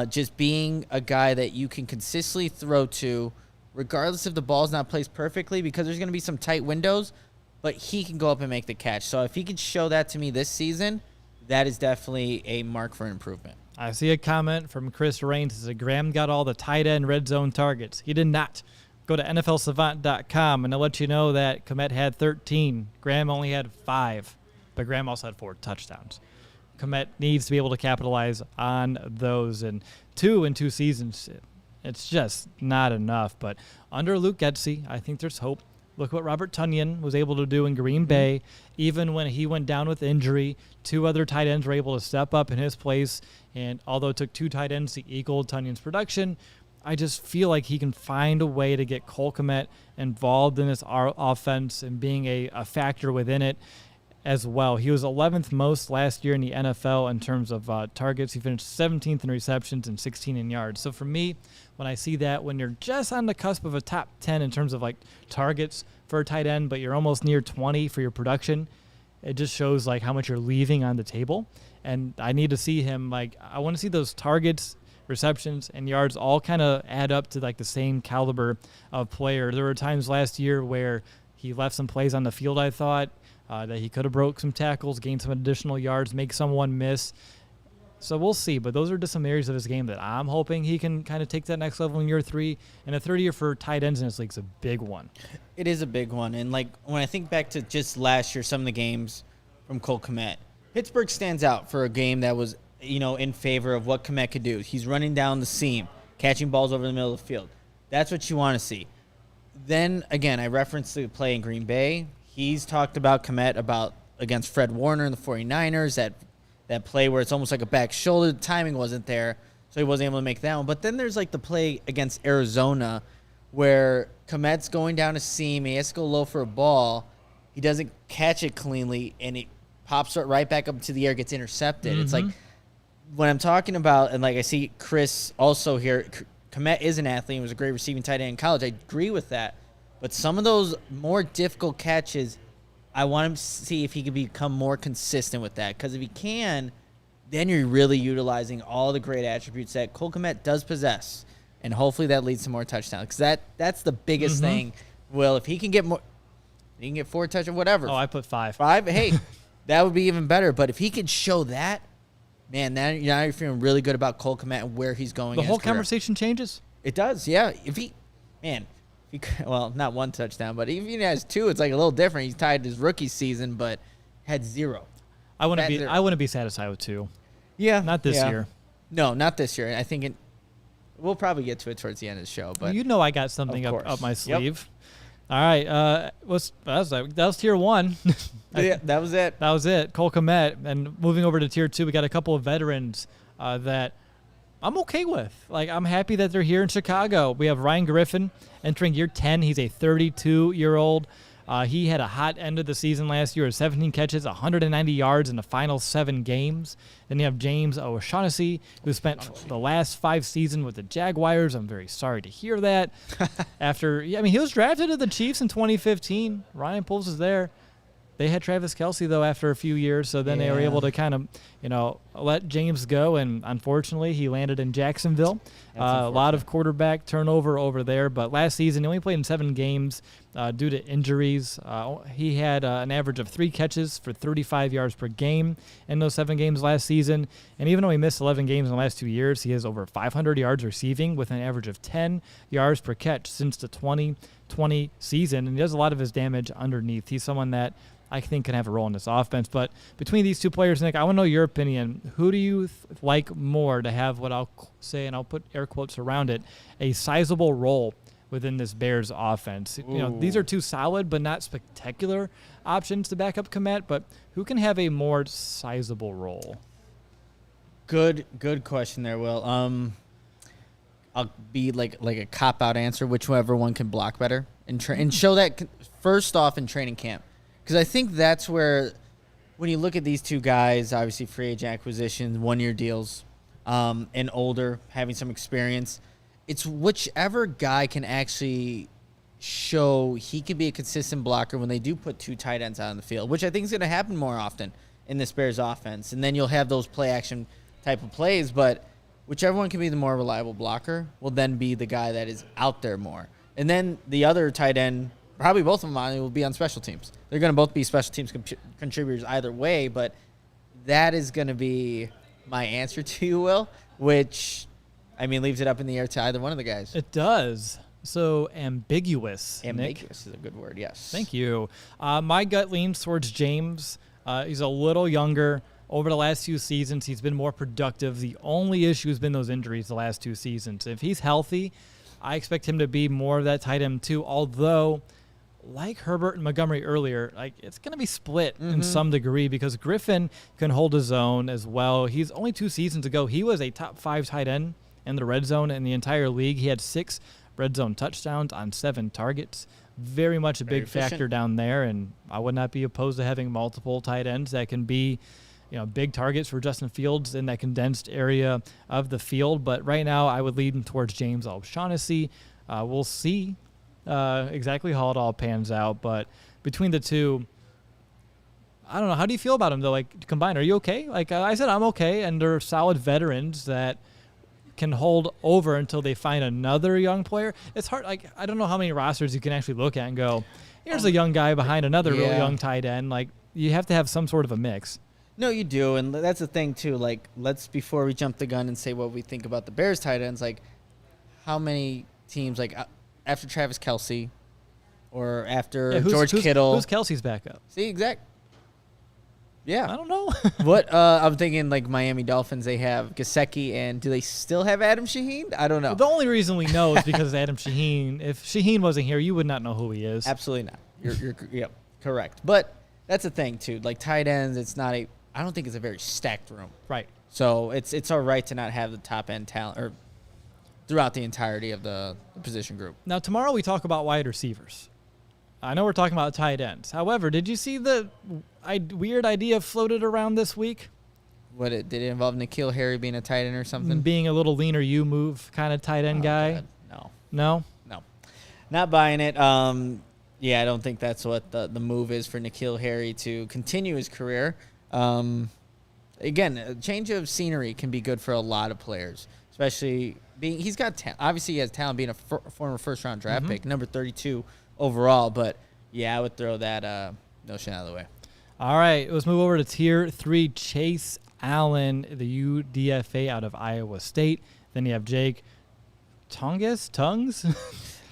Just being a guy that you can consistently throw to, regardless if the ball's not placed perfectly, because there's going to be some tight windows, but he can go up and make the catch. So if he could show that to me this season, that is definitely a mark for improvement. I see a comment from Chris Raines. It says, Graham got all the tight end red zone targets. He did not. Go to NFLsavant.com, and I'll let you know that Kmet had 13. Graham only had 5, but Graham also had 4 touchdowns. Kmet needs to be able to capitalize on those, and 2 in 2 seasons, it's just not enough. But under Luke Getsy, I think there's hope. Look what Robert Tonyan was able to do in Green Bay. Even when he went down with injury, 2 other tight ends were able to step up in his place. And although it took 2 tight ends to equal Tonyan's production, I just feel like he can find a way to get Cole Kmet involved in this offense and being a factor within it as well. He was 11th most last year in the NFL in terms of targets. He finished 17th in receptions and 16 in yards. So for me, when I see that, when you're just on the cusp of a top 10 in terms of like targets for a tight end, but you're almost near 20 for your production, it just shows like how much you're leaving on the table. And I need to see him, like, I want to see those targets, receptions, and yards all kind of add up to like the same caliber of player. There were times last year where he left some plays on the field, I thought, that he could have broke some tackles, gained some additional yards, make someone miss. So we'll see. But those are just some areas of his game that I'm hoping he can kind of take that next level in year 3. And a third year for tight ends in this league is a big one. It is a big one. And, like, when I think back to just last year, some of the games from Cole Kmet, Pittsburgh stands out for a game that was, you know, in favor of what Kmet could do. He's running down the seam, catching balls over the middle of the field. That's what you want to see. Then, again, I referenced the play in Green Bay. He's talked about Kmet about against Fred Warner and the 49ers, that play where it's almost like a back shoulder. The timing wasn't there, so he wasn't able to make that one. But then there's like the play against Arizona where Kmet's going down a seam. He has to go low for a ball. He doesn't catch it cleanly, and it pops right back up into the air, gets intercepted. Mm-hmm. It's like when I'm talking about, and like I see Chris also here, Kmet is an athlete and was a great receiving tight end in college. I agree with that. But some of those more difficult catches, I want him to see if he can become more consistent with that. Because if he can, then you're really utilizing all the great attributes that Cole Kmet does possess. And hopefully that leads to more touchdowns. Because that's the biggest thing. Well, if he can get more, he can get 4 touchdowns, whatever. Oh, I put 5. 5? Hey, that would be even better. But if he could show that, man, now you're feeling really good about Cole Kmet and where he's going. The whole conversation changes. It does, yeah. Well, not 1 touchdown, but even if he has 2, it's like a little different. He's tied his rookie season, but had 0. I wouldn't be satisfied with 2. Yeah, not this year. No, not this year. I think we'll probably get to it towards the end of the show. But you know, I got something up my sleeve. Yep. All right, that was tier 1. Yeah, that was it. That was it. Cole Kmet, and moving over to tier 2, we got a couple of veterans that I'm okay with. Like, I'm happy that they're here in Chicago. We have Ryan Griffin entering year 10. He's a 32-year-old. He had a hot end of the season last year with 17 catches, 190 yards in the final 7 games. Then you have James O'Shaughnessy, who spent the last 5 seasons with the Jaguars. I'm very sorry to hear that. He was drafted to the Chiefs in 2015. Ryan Poles is there. They had Travis Kelce, though, after a few years, so then they were able to kind of, let James go, and unfortunately he landed in Jacksonville. A lot of quarterback turnover over there, but last season he only played in 7 games due to injuries. He had an average of 3 catches for 35 yards per game in those 7 games last season, and even though he missed 11 games in the last 2 years, he has over 500 yards receiving with an average of 10 yards per catch since the 2020 season, and he does a lot of his damage underneath. He's someone that I think can have a role in this offense. But between these 2 players, Nick, I want to know your opinion. Who do you like more to have what I'll say, and I'll put air quotes around it, a sizable role within this Bears offense? Ooh. These are 2 solid but not spectacular options to back up Kmet, but who can have a more sizable role? Good question there, Will. I'll be like a cop-out answer, whichever one can block better and show that first off in training camp. Because I think that's where when you look at these two guys, obviously free agent acquisitions, 1-year deals, and older, having some experience, it's whichever guy can actually show he can be a consistent blocker when they do put 2 tight ends out on the field, which I think is going to happen more often in this Bears offense. And then you'll have those play action type of plays, but whichever one can be the more reliable blocker will then be the guy that is out there more. And then the other tight end, probably both of them will be on special teams. They're going to both be special teams contributors either way, but that is going to be my answer to you, Will, which, I mean, leaves it up in the air to either one of the guys. It does. So ambiguous. Ambiguous Nick. is a good word, yes. Thank you. My gut leans towards James. He's a little younger. Over the last few seasons, he's been more productive. The only issue has been those injuries the last 2 seasons. If he's healthy, I expect him to be more of that tight end too, although like Herbert and Montgomery earlier, like it's going to be split in some degree because Griffin can hold his own as well. He's only 2 seasons ago. He was a top 5 tight end in the red zone in the entire league. He had 6 red zone touchdowns on 7 targets. Very much a big factor down there, and I would not be opposed to having multiple tight ends that can be, big targets for Justin Fields in that condensed area of the field. But right now, I would lead him towards James O'Shaughnessy. We'll see exactly how it all pans out, but between the two, I don't know. How do you feel about them though? Like combined, are you okay? Like I said, I'm okay, and they're solid veterans that can hold over until they find another young player. It's hard. Like I don't know how many rosters you can actually look at and go, here's a young guy behind another really young tight end. Like you have to have some sort of a mix. No, you do, and that's the thing too. Like before we jump the gun and say what we think about the Bears tight ends, like how many teams like after Travis Kelce or after George Kittle. Who's Kelsey's backup? See, exact. Yeah. I don't know. What I'm thinking, like Miami Dolphins, they have Gesicki, and do they still have Adam Shaheen? I don't know. Well, the only reason we know is because of Adam Shaheen. If Shaheen wasn't here, you would not know who he is. Absolutely not. You're yep, correct. But that's the thing too. Like tight ends, I don't think it's a very stacked room. Right. So it's all right to not have the top end talent or throughout the entirety of the position group. Now, tomorrow we talk about wide receivers. I know we're talking about tight ends. However, did you see the weird idea floated around this week? Did it involve N'Keal Harry being a tight end or something? Being a little leaner you move kind of tight end guy? God. No? No. Not buying it. I don't think that's what the move is for N'Keal Harry to continue his career. Again, a change of scenery can be good for a lot of players, especially he's got obviously he has talent being a former first-round draft pick, number 32 overall. But, I would throw that notion out of the way. All right, let's move over to Tier 3, Chase Allen, the UDFA out of Iowa State. Then you have Jake Tongues? I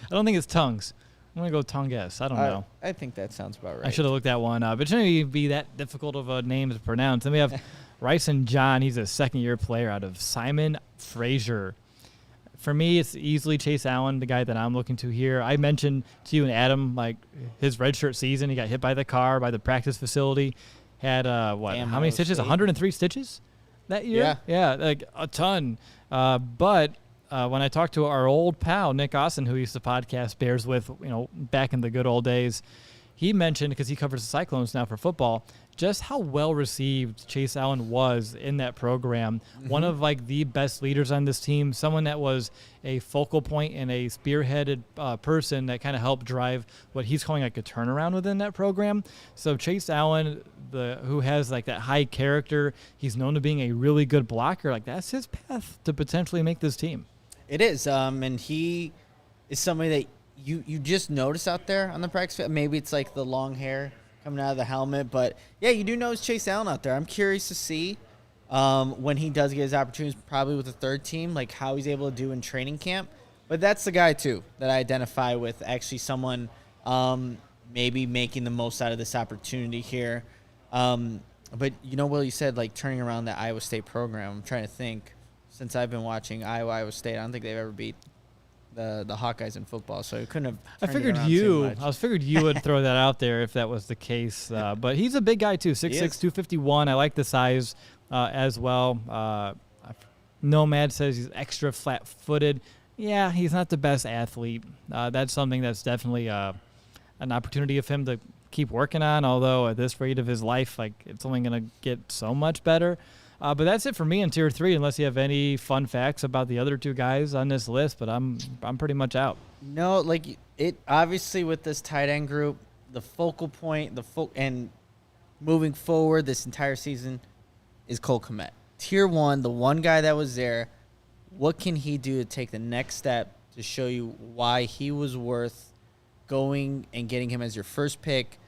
don't think it's Tongues. I'm going to go Tongues. I don't know. I think that sounds about right. I should have looked that one up. It shouldn't even be that difficult of a name to pronounce. Then we have Ryson John. He's a second-year player out of Simon Fraser. For me, it's easily Chase Allen, the guy that I'm looking to here. I mentioned to you and Adam, like, his redshirt season. He got hit by the car by the practice facility. Had, how many stitches? 103 stitches that year? Yeah, like a ton. But when I talked to our old pal, Nick Austin, who used to podcast Bears with, back in the good old days, he mentioned, because he covers the Cyclones now for football, just how well-received Chase Allen was in that program. One of, the best leaders on this team, someone that was a focal point and a spearheaded person that kind of helped drive what he's calling, a turnaround within that program. So Chase Allen, who has, that high character, he's known to being a really good blocker. That's his path to potentially make this team. It is, and he is somebody that you just notice out there on the practice field. Maybe it's the long hair coming out of the helmet, but you do notice Chase Allen out there. I'm curious to see when he does get his opportunities, probably with the third team, how he's able to do in training camp. But that's the guy too that I identify with, actually someone maybe making the most out of this opportunity here. But Will, you said turning around that Iowa State program. I'm trying to think. Since I've been watching Iowa State, I don't think they've ever beat the Hawkeyes in football, so it couldn't have. I figured you would throw that out there if that was the case. But he's a big guy too, 6'6", 251. I like the size as well. Nomad says he's extra flat-footed. Yeah, he's not the best athlete. That's something that's definitely an opportunity of him to keep working on, although at this rate of his life, like, it's only going to get so much better. But that's it for me in Tier 3, unless you have any fun facts about the other two guys on this list, but I'm pretty much out. No, like, it obviously with this tight end group, the focal point, and moving forward this entire season is Cole Kmet. Tier 1, the one guy that was there, what can he do to take the next step to show you why he was worth going and getting him as your first pick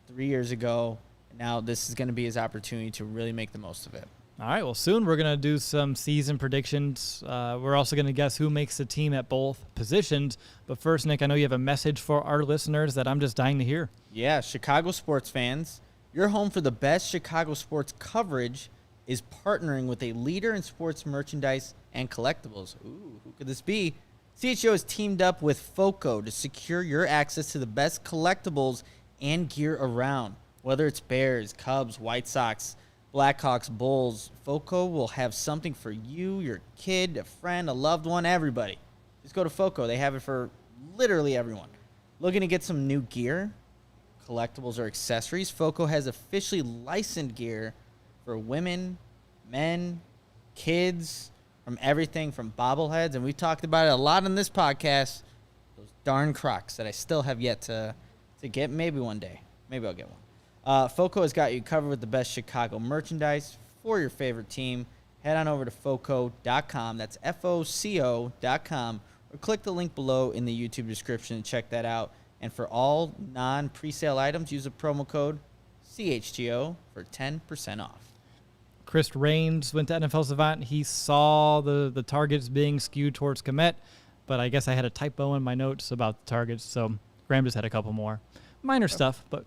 3 years ago? Now this is going to be his opportunity to really make the most of it. All right, well, soon we're going to do some season predictions. We're also going to guess who makes the team at both positions. But first, Nick, I know you have a message for our listeners that I'm just dying to hear. Yeah, Chicago sports fans, your home for the best Chicago sports coverage is partnering with a leader in sports merchandise and collectibles. Ooh, who could this be? CHGO has teamed up with FOCO to secure your access to the best collectibles and gear around. Whether it's Bears, Cubs, White Sox, Blackhawks, Bulls, FOCO will have something for you, your kid, a friend, a loved one, everybody. Just go to FOCO. They have it for literally everyone. Looking to get some new gear, collectibles, or accessories? FOCO has officially licensed gear for women, men, kids, from everything from bobbleheads, and we've talked about it a lot on this podcast, those darn Crocs that I still have yet to get. Maybe one day. Maybe I'll get one. FOCO has got you covered with the best Chicago merchandise for your favorite team. Head on over to FOCO.com. That's FOCO.com. Or click the link below in the YouTube description and check that out. And for all non-presale items, use the promo code CHGO for 10% off. Chris Raines went to NFL Savant. He saw the targets being skewed towards Kmet, but I guess I had a typo in my notes about the targets, so Graham just had a couple more. Minor stuff, but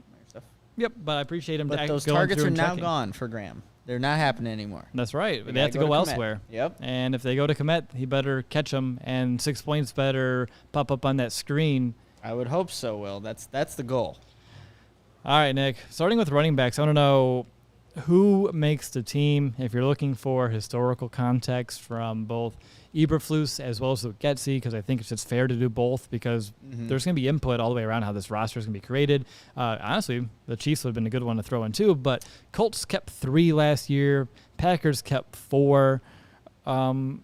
yep, but I appreciate him. But those targets are now gone for Graham. They're not happening anymore. That's right. They have to go elsewhere. Yep. And if they go to Kmet, he better catch them, and 6 points better pop up on that screen. I would hope so, Will. That's the goal. All right, Nick. Starting with running backs, I want to know who makes the team. If you're looking for historical context from both Eberflus as well as Luke Getsy, because I think it's just fair to do both, because there's going to be input all the way around how this roster is going to be created. Honestly, the Chiefs would have been a good one to throw in too, but Colts kept 3 last year. Packers kept 4. The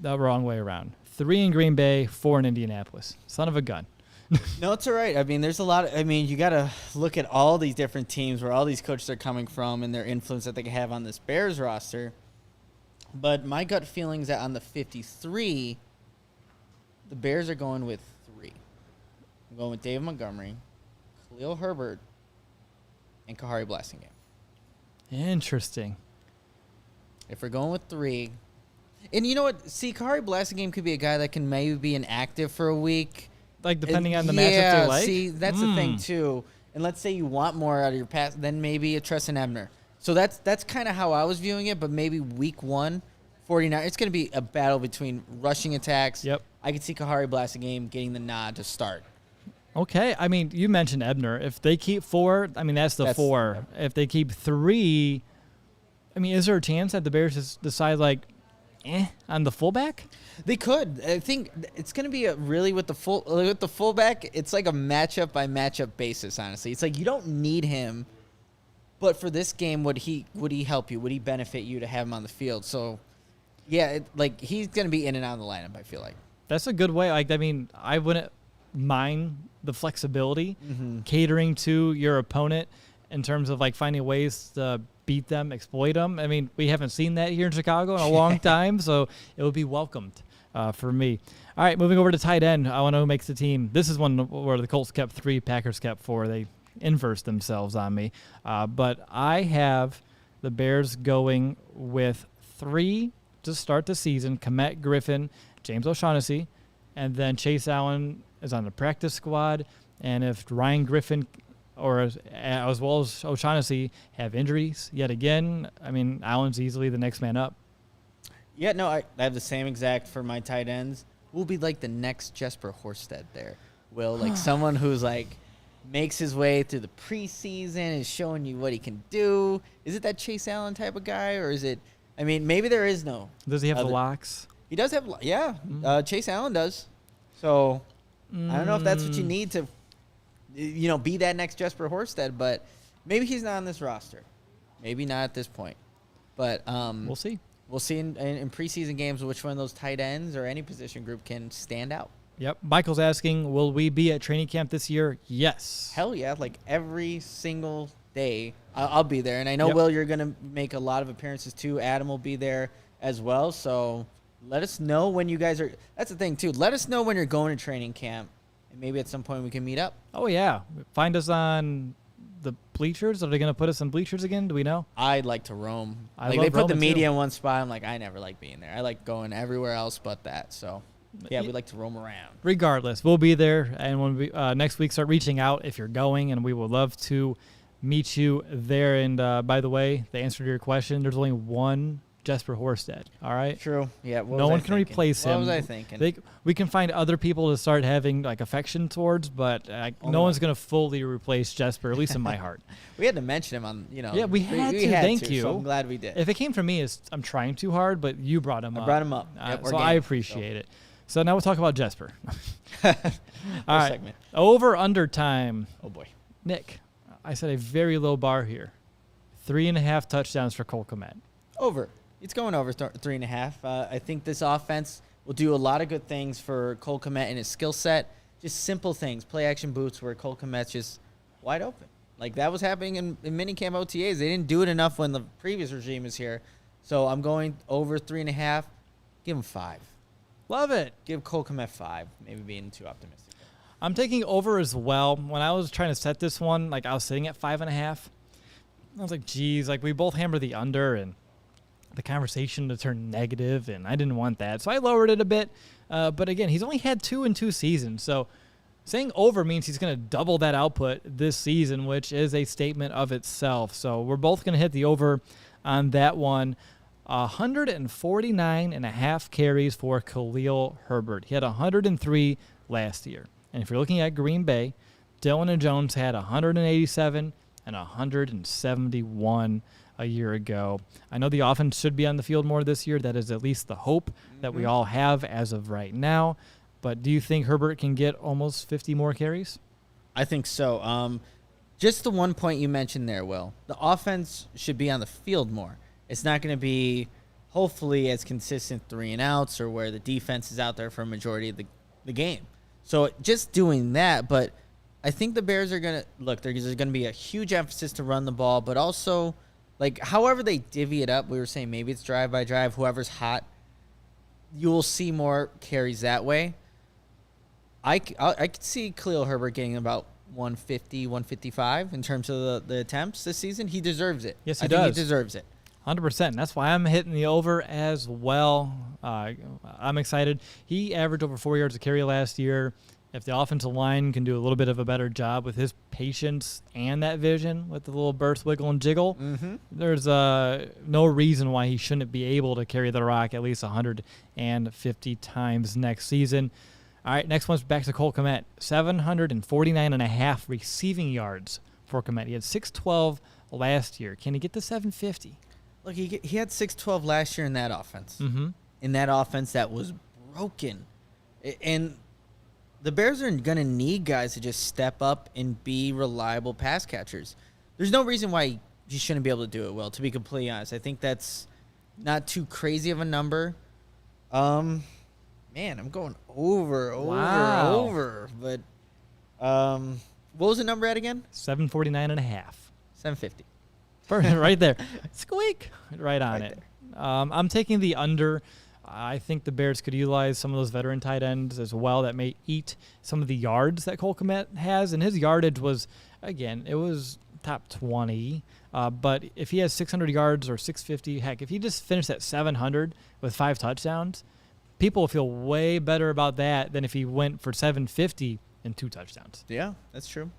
wrong way around. 3 in Green Bay, 4 in Indianapolis. Son of a gun. No, it's all right. I mean, there's a lot of, you got to look at all these different teams where all these coaches are coming from and their influence that they can have on this Bears roster. But my gut feeling is that on the 53, the Bears are going with 3. I'm going with David Montgomery, Khalil Herbert, and Kahari Blasingame. Interesting. If we're going with 3, and you know what? See, Kahari Blasingame could be a guy that can maybe be inactive for a week. Like, depending on the matchup they like? See, that's the thing, too. And let's say you want more out of your pass, then maybe a Tresson Ebner. So that's kind of how I was viewing it, but maybe week 1, 49, it's going to be a battle between rushing attacks. Yep. I could see Kahari Blasingame getting the nod to start. Okay. I mean, you mentioned Ebner. If they keep 4, I mean, that's 4. Yeah. If they keep 3, I mean, is there a chance that the Bears just decide, like, on the fullback? They could. I think it's going to be really with the fullback. It's like a matchup by matchup basis. Honestly, it's like you don't need him, but for this game, would he help you? Would he benefit you to have him on the field? So, yeah, he's going to be in and out of the lineup. I feel like that's a good way. Like, I mean, I wouldn't mind the flexibility, catering to your opponent in terms of like finding ways to beat them, exploit them. I mean, we haven't seen that here in Chicago in a long time, so it would be welcomed for me. All right, moving over to tight end. I want to know who makes the team. This is one where the Colts kept 3, Packers kept 4. They inversed themselves on me. But I have the Bears going with 3 to start the season: Kmet, Griffin, James O'Shaughnessy, and then Chase Allen is on the practice squad. And if Ryan Griffin or as well as O'Shaughnessy have injuries yet again, I mean, Allen's easily the next man up. Yeah, no, I have the same exact for my tight ends. We'll be like the next Jesper Horsted there. Like someone who's like makes his way through the preseason, is showing you what he can do. Is it that Chase Allen type of guy, or is it, I mean, maybe there is no. Does he have the locks? He does have, yeah. Chase Allen does. So I don't know if that's what you need to, be that next Jesper Horsted, but maybe he's not on this roster. Maybe not at this point. But we'll see. We'll see in preseason games which one of those tight ends or any position group can stand out. Yep. Michael's asking, will we be at training camp this year? Yes. Hell yeah. Like every single day, I'll be there. And I know, Will, you're going to make a lot of appearances too. Adam will be there as well. So let us know when you guys are. That's the thing, too. Let us know when you're going to training camp. And maybe at some point we can meet up. Oh, yeah. Find us on the bleachers. Are they going to put us on bleachers again? Do we know? I'd like to roam. They put the media in one spot. I'm like, I never like being there. I like going everywhere else but that. So. Yeah, we like to roam around. Regardless, we'll be there, and when we next week start reaching out if you're going, and we would love to meet you there. And by the way, the answer to your question, there's only one Jesper Horsted. All right. True. Yeah. No one can replace him. What was I thinking? We can find other people to start having like affection towards, but no one's gonna fully replace Jesper, at least in my heart. We had to mention him on. Yeah, we had to. Thank you. So I'm glad we did. If it came from me, I'm trying too hard, but you brought him up. I brought him up. So I appreciate it. So now we'll talk about Jesper. All right. Segment. Over under time. Oh, boy. Nick, I set a very low bar here. 3.5 touchdowns for Cole Kmet. Over. It's going over 3.5. I think this offense will do a lot of good things for Cole Kmet and his skill set. Just simple things. Play action boots where Cole Kmet's just wide open. Like that was happening in minicamp OTAs. They didn't do it enough when the previous regime was here. So I'm going over 3.5. Give him 5. Love it. Give Cole Kmet 5. Maybe being too optimistic. I'm taking over as well. When I was trying to set this one, like I was sitting at 5.5. I was like, geez, like we both hammered the under and the conversation to turn negative, and I didn't want that. So I lowered it a bit. But again, he's only had 2 in 2 seasons. So saying over means he's going to double that output this season, which is a statement of itself. So we're both going to hit the over on that one. 149.5 carries for Khalil Herbert. He had 103 last year. And if you're looking at Green Bay, Dillon and Jones had 187 and 171 a year ago. I know the offense should be on the field more this year. That is at least the hope that we all have as of right now. But do you think Herbert can get almost 50 more carries? I think so. Just the one point you mentioned there, Will. The offense should be on the field more. It's not going to be, hopefully, as consistent 3 and outs or where the defense is out there for a majority of the game. So just doing that, but I think the Bears are going to, look, there's going to be a huge emphasis to run the ball, but also, like, however they divvy it up, we were saying maybe it's drive by drive, whoever's hot, you will see more carries that way. I could see Khalil Herbert getting about 150, 155 in terms of the attempts this season. He deserves it. Yes, he does. I think he deserves it. 100%. That's why I'm hitting the over as well. I'm excited. He averaged over 4 yards a carry last year. If the offensive line can do a little bit of a better job with his patience and that vision with the little burst, wiggle, and jiggle, there's no reason why he shouldn't be able to carry the rock at least 150 times next season. All right, next one's back to Cole Kmet. 749.5 receiving yards for Kmet. He had 612 last year. Can he get to 750? Look, he had 612 last year in that offense. In that offense that was broken. And the Bears are going to need guys to just step up and be reliable pass catchers. There's no reason why you shouldn't be able to do it, Will, to be completely honest. I think that's not too crazy of a number. Man, I'm going over. But what was the number at again? 749.5. 750. Right there. Squeak. Right on Right it. I'm taking the under. I think the Bears could utilize some of those veteran tight ends as well that may eat some of the yards that Cole Kmet has. And his yardage was, again, it was top 20. But if he has 600 yards or 650, heck, if he just finished at 700 with 5 touchdowns, people will feel way better about that than if he went for 750 and 2 touchdowns. Yeah, that's true.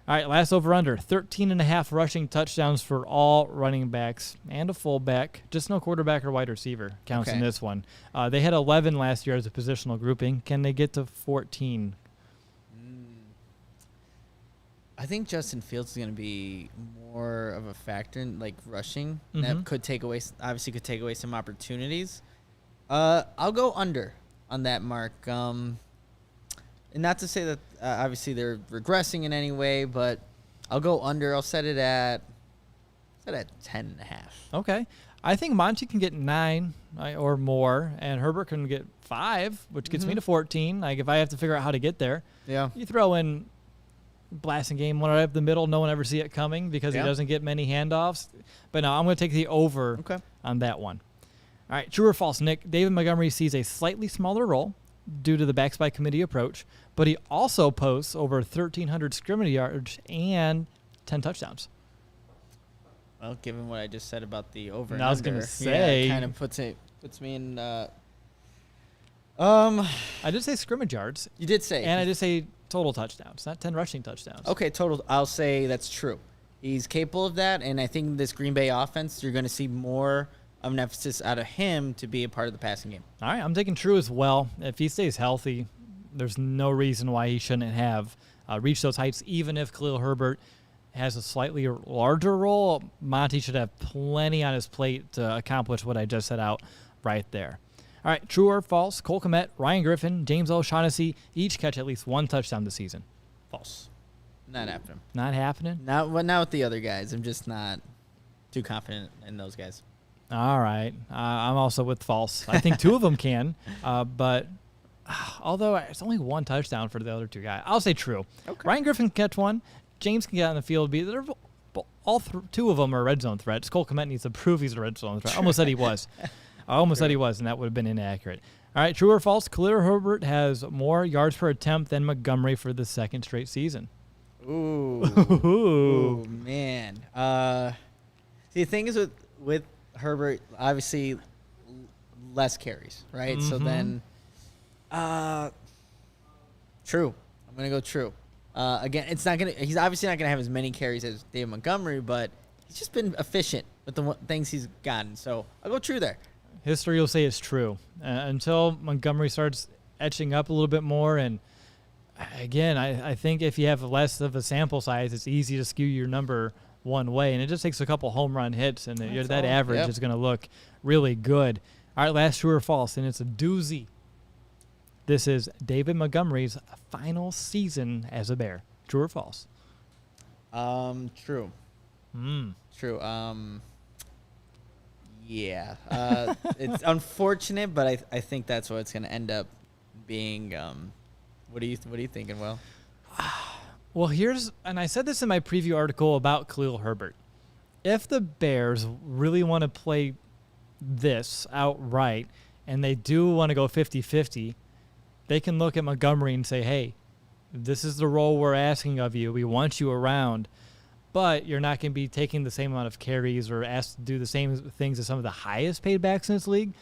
All right, last over-under, 13.5 rushing touchdowns for all running backs and a fullback. Just no quarterback or wide receiver counts in this one. They had 11 last year as a positional grouping. Can they get to 14? I think Justin Fields is going to be more of a factor in, like, rushing. That could take away some opportunities. I'll go under on that mark. And not to say that obviously they're regressing in any way, but I'll go under. I'll set it at 10.5. Okay. I think Monty can get 9 or more, and Herbert can get 5, which gets me to 14. Like, if I have to figure out how to get there. Yeah. You throw in blasting game one right up the middle. No one ever see it coming because he doesn't get many handoffs. But no, I'm going to take the over on that one. All right, true or false, Nick? David Montgomery sees a slightly smaller role due to the backs by committee approach, but he also posts over 1,300 scrimmage yards and 10 touchdowns. Well, given what I just said about the over and I was under, going to say, it kind of puts me in. I did say scrimmage yards. You did say, and I did say total touchdowns, not 10 rushing touchdowns. Okay, total. I'll say that's true. He's capable of that, and I think this Green Bay offense, you're going to see more of an emphasis out of him to be a part of the passing game. All right, I'm taking true as well. If he stays healthy, there's no reason why he shouldn't have reached those heights, even if Khalil Herbert has a slightly larger role. Monty should have plenty on his plate to accomplish what I just set out right there. All right, true or false, Cole Kmet, Ryan Griffin, James O'Shaughnessy each catch at least 1 touchdown this season. False. Not happening. Not happening? Not with the other guys. I'm just not too confident in those guys. All right. I'm also with false. I think 2 of them can, but although it's only 1 touchdown for the other 2 guys, I'll say true. Okay. Ryan Griffin can catch 1. James can get on the field. All 2 of them are red zone threats. Cole Kmet needs to prove he's a red zone threat. I almost said he was. Said he was, and that would have been inaccurate. All right, true or false? Khalil Herbert has more yards per attempt than Montgomery for the 2nd straight season. Ooh, man. See, the thing is with Herbert, obviously less carries, right? So then, true. I'm gonna go true. Again, he's obviously not gonna have as many carries as David Montgomery, but he's just been efficient with the things he's gotten. So I'll go true there. History will say it's true until Montgomery starts etching up a little bit more. And again, I think if you have less of a sample size, it's easy to skew your number one way. And it just takes a couple home run hits, and that average is going to look really good. All right, last true or false, and it's a doozy. This is David Montgomery's final season as a Bear. True or false? True. True. Yeah. It's unfortunate, but I think that's what it's going to end up being. What are you thinking, Will? Well, and I said this in my preview article about Khalil Herbert. If the Bears really want to play this outright and they do want to go 50-50, they can look at Montgomery and say, hey, this is the role we're asking of you. We want you around, but you're not going to be taking the same amount of carries or asked to do the same things as some of the highest paid backs in this league.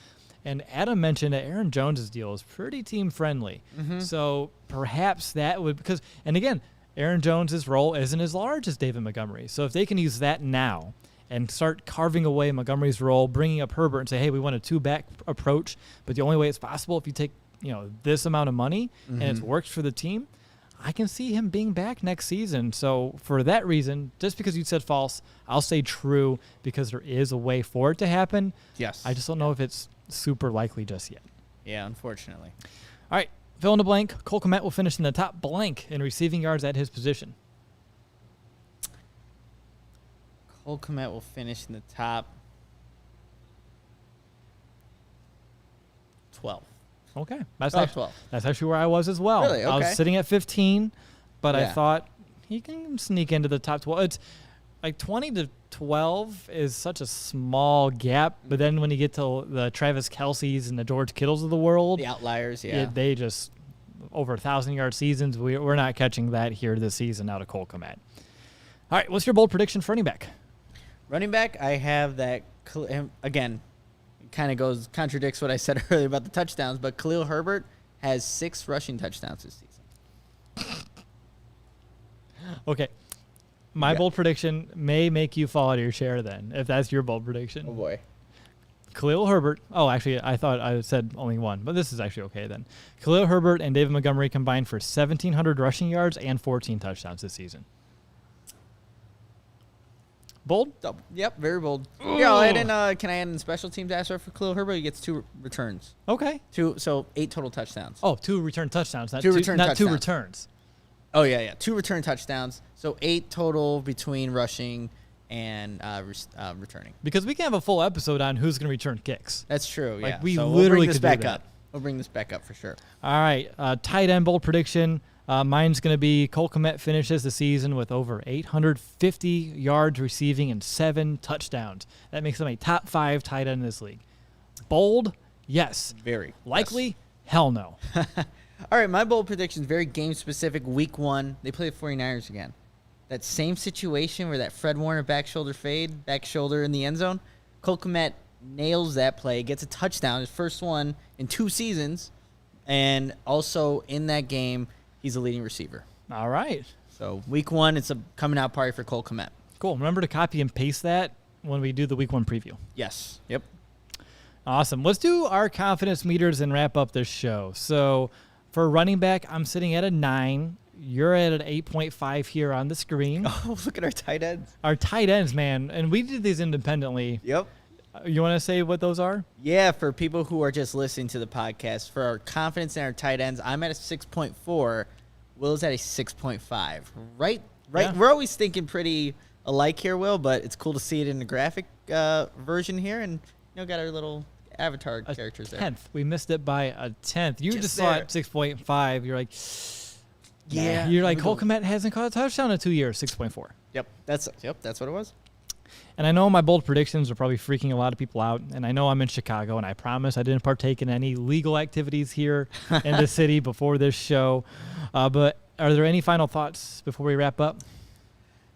And Adam mentioned that Aaron Jones' deal is pretty team-friendly. So perhaps that would – and again, Aaron Jones' role isn't as large as David Montgomery. So if they can use that now and start carving away Montgomery's role, bringing up Herbert and say, hey, we want a 2-back approach, but the only way it's possible if you take this amount of money and it works for the team, I can see him being back next season. So for that reason, just because you said false, I'll say true because there is a way for it to happen. Yes. I just don't know if it's super likely just yet. Yeah, unfortunately. All right, fill in the blank. Cole Kmet will finish in the top blank in receiving yards at his position. Cole Kmet will finish in the top 12. Okay. Top 12. That's actually where I was as well. Really? Okay. I was sitting at 15, but I Yeah. thought he can sneak into the top 12. It's like 20 to 12 is such a small gap, but then when you get to the Travis Kelce's and the George Kittles of the world, The outliers, yeah. they just over 1,000-yard seasons. We're not catching that here this season out of Cole Kmet. All right, what's your bold prediction for running back? Running back, I have that, again, kind of contradicts what I said earlier about the touchdowns, but Khalil Herbert has 6 rushing touchdowns this season. Okay. My bold prediction may make you fall out of your chair then, if that's your bold prediction. Oh, boy. Khalil Herbert. Oh, actually, I thought I said only one, but this is actually okay then. Khalil Herbert and David Montgomery combined for 1,700 rushing yards and 14 touchdowns this season. Bold? Yep, very bold. Yeah, and then can I add in special teams aspect for Khalil Herbert? He gets 2 returns. Okay. 8 total touchdowns. Oh, 2 return touchdowns, not 2 2 return not touchdowns. 2 returns. Oh, yeah. 2 return touchdowns. So 8 total between rushing and returning. Because we can have a full episode on who's going to return kicks. That's true, Like, yeah. we so literally we'll bring this could do back that. up. We'll bring this back up for sure. All right, tight end bold prediction. Mine's going to be Cole Kmet finishes the season with over 850 yards receiving and 7 touchdowns. That makes him a top 5 tight end in this league. Bold, yes. Very. Likely, Yes. hell no. All right, my bold prediction is very game-specific. Week 1, they play the 49ers again. That same situation where that Fred Warner back shoulder fade, back shoulder in the end zone, Cole Kmet nails that play, gets a touchdown, his first one in 2 seasons, and also in that game, he's a leading receiver. All right. So week 1, it's a coming out party for Cole Kmet. Cool. Remember to copy and paste that when we do the week 1 preview. Yes. Yep. Awesome. Let's do our confidence meters and wrap up this show. So for running back, I'm sitting at a 9. You're at an 8.5 here on the screen. Oh, look at our tight ends. Our tight ends, man. And we did these independently. Yep. You want to say what those are? Yeah, for people who are just listening to the podcast, for our confidence in our tight ends, I'm at a 6.4. Will's at a 6.5. Right? Yeah. We're always thinking pretty alike here, Will, but it's cool to see it in the graphic version here, and got our little avatar characters there. 10th. We missed it by a 10th. You just there. saw it 6.5. You're like, Yeah. You're like, we Cole go. Kmet hasn't caught a touchdown in 2 years. 6.4. Yep, that's what it was. And I know my bold predictions are probably freaking a lot of people out. And I know I'm in Chicago, and I promise I didn't partake in any legal activities here in the city before this show. But are there any final thoughts before we wrap up?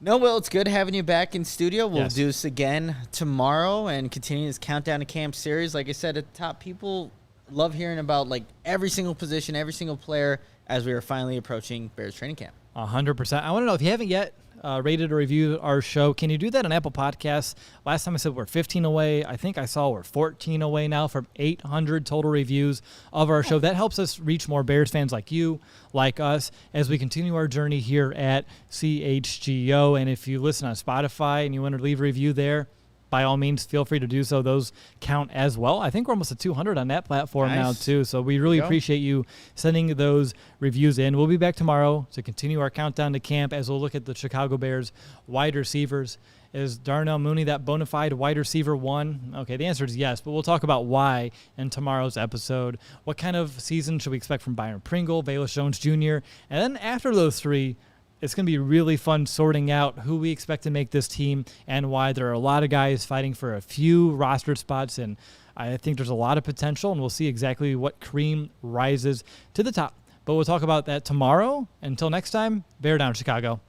No, Will, it's good having you back in studio. We'll Yes. do this again tomorrow and continue this Countdown to Camp series. Like I said at the top, people love hearing about like every single position, every single player as we are finally approaching Bears training camp. 100%. I want to know if you haven't yet rated or reviewed our show. Can you do that on Apple Podcasts? Last time I said we're 15 away. I think I saw we're 14 away now from 800 total reviews of our show. That helps us reach more Bears fans like you, like us, as we continue our journey here at CHGO. And if you listen on Spotify and you want to leave a review there, by all means, feel free to do so. Those count as well. I think we're almost at 200 on that platform now, Nice. too. So we really appreciate you sending those reviews in. We'll be back tomorrow to continue our countdown to camp as we'll look at the Chicago Bears wide receivers. Is Darnell Mooney that bona fide wide receiver 1? Okay, the answer is yes, but we'll talk about why in tomorrow's episode. What kind of season should we expect from Byron Pringle, Velus Jones Jr.? And then after those 3, it's going to be really fun sorting out who we expect to make this team and why. There are a lot of guys fighting for a few roster spots, and I think there's a lot of potential, and we'll see exactly what cream rises to the top. But we'll talk about that tomorrow. Until next time, Bear down, Chicago.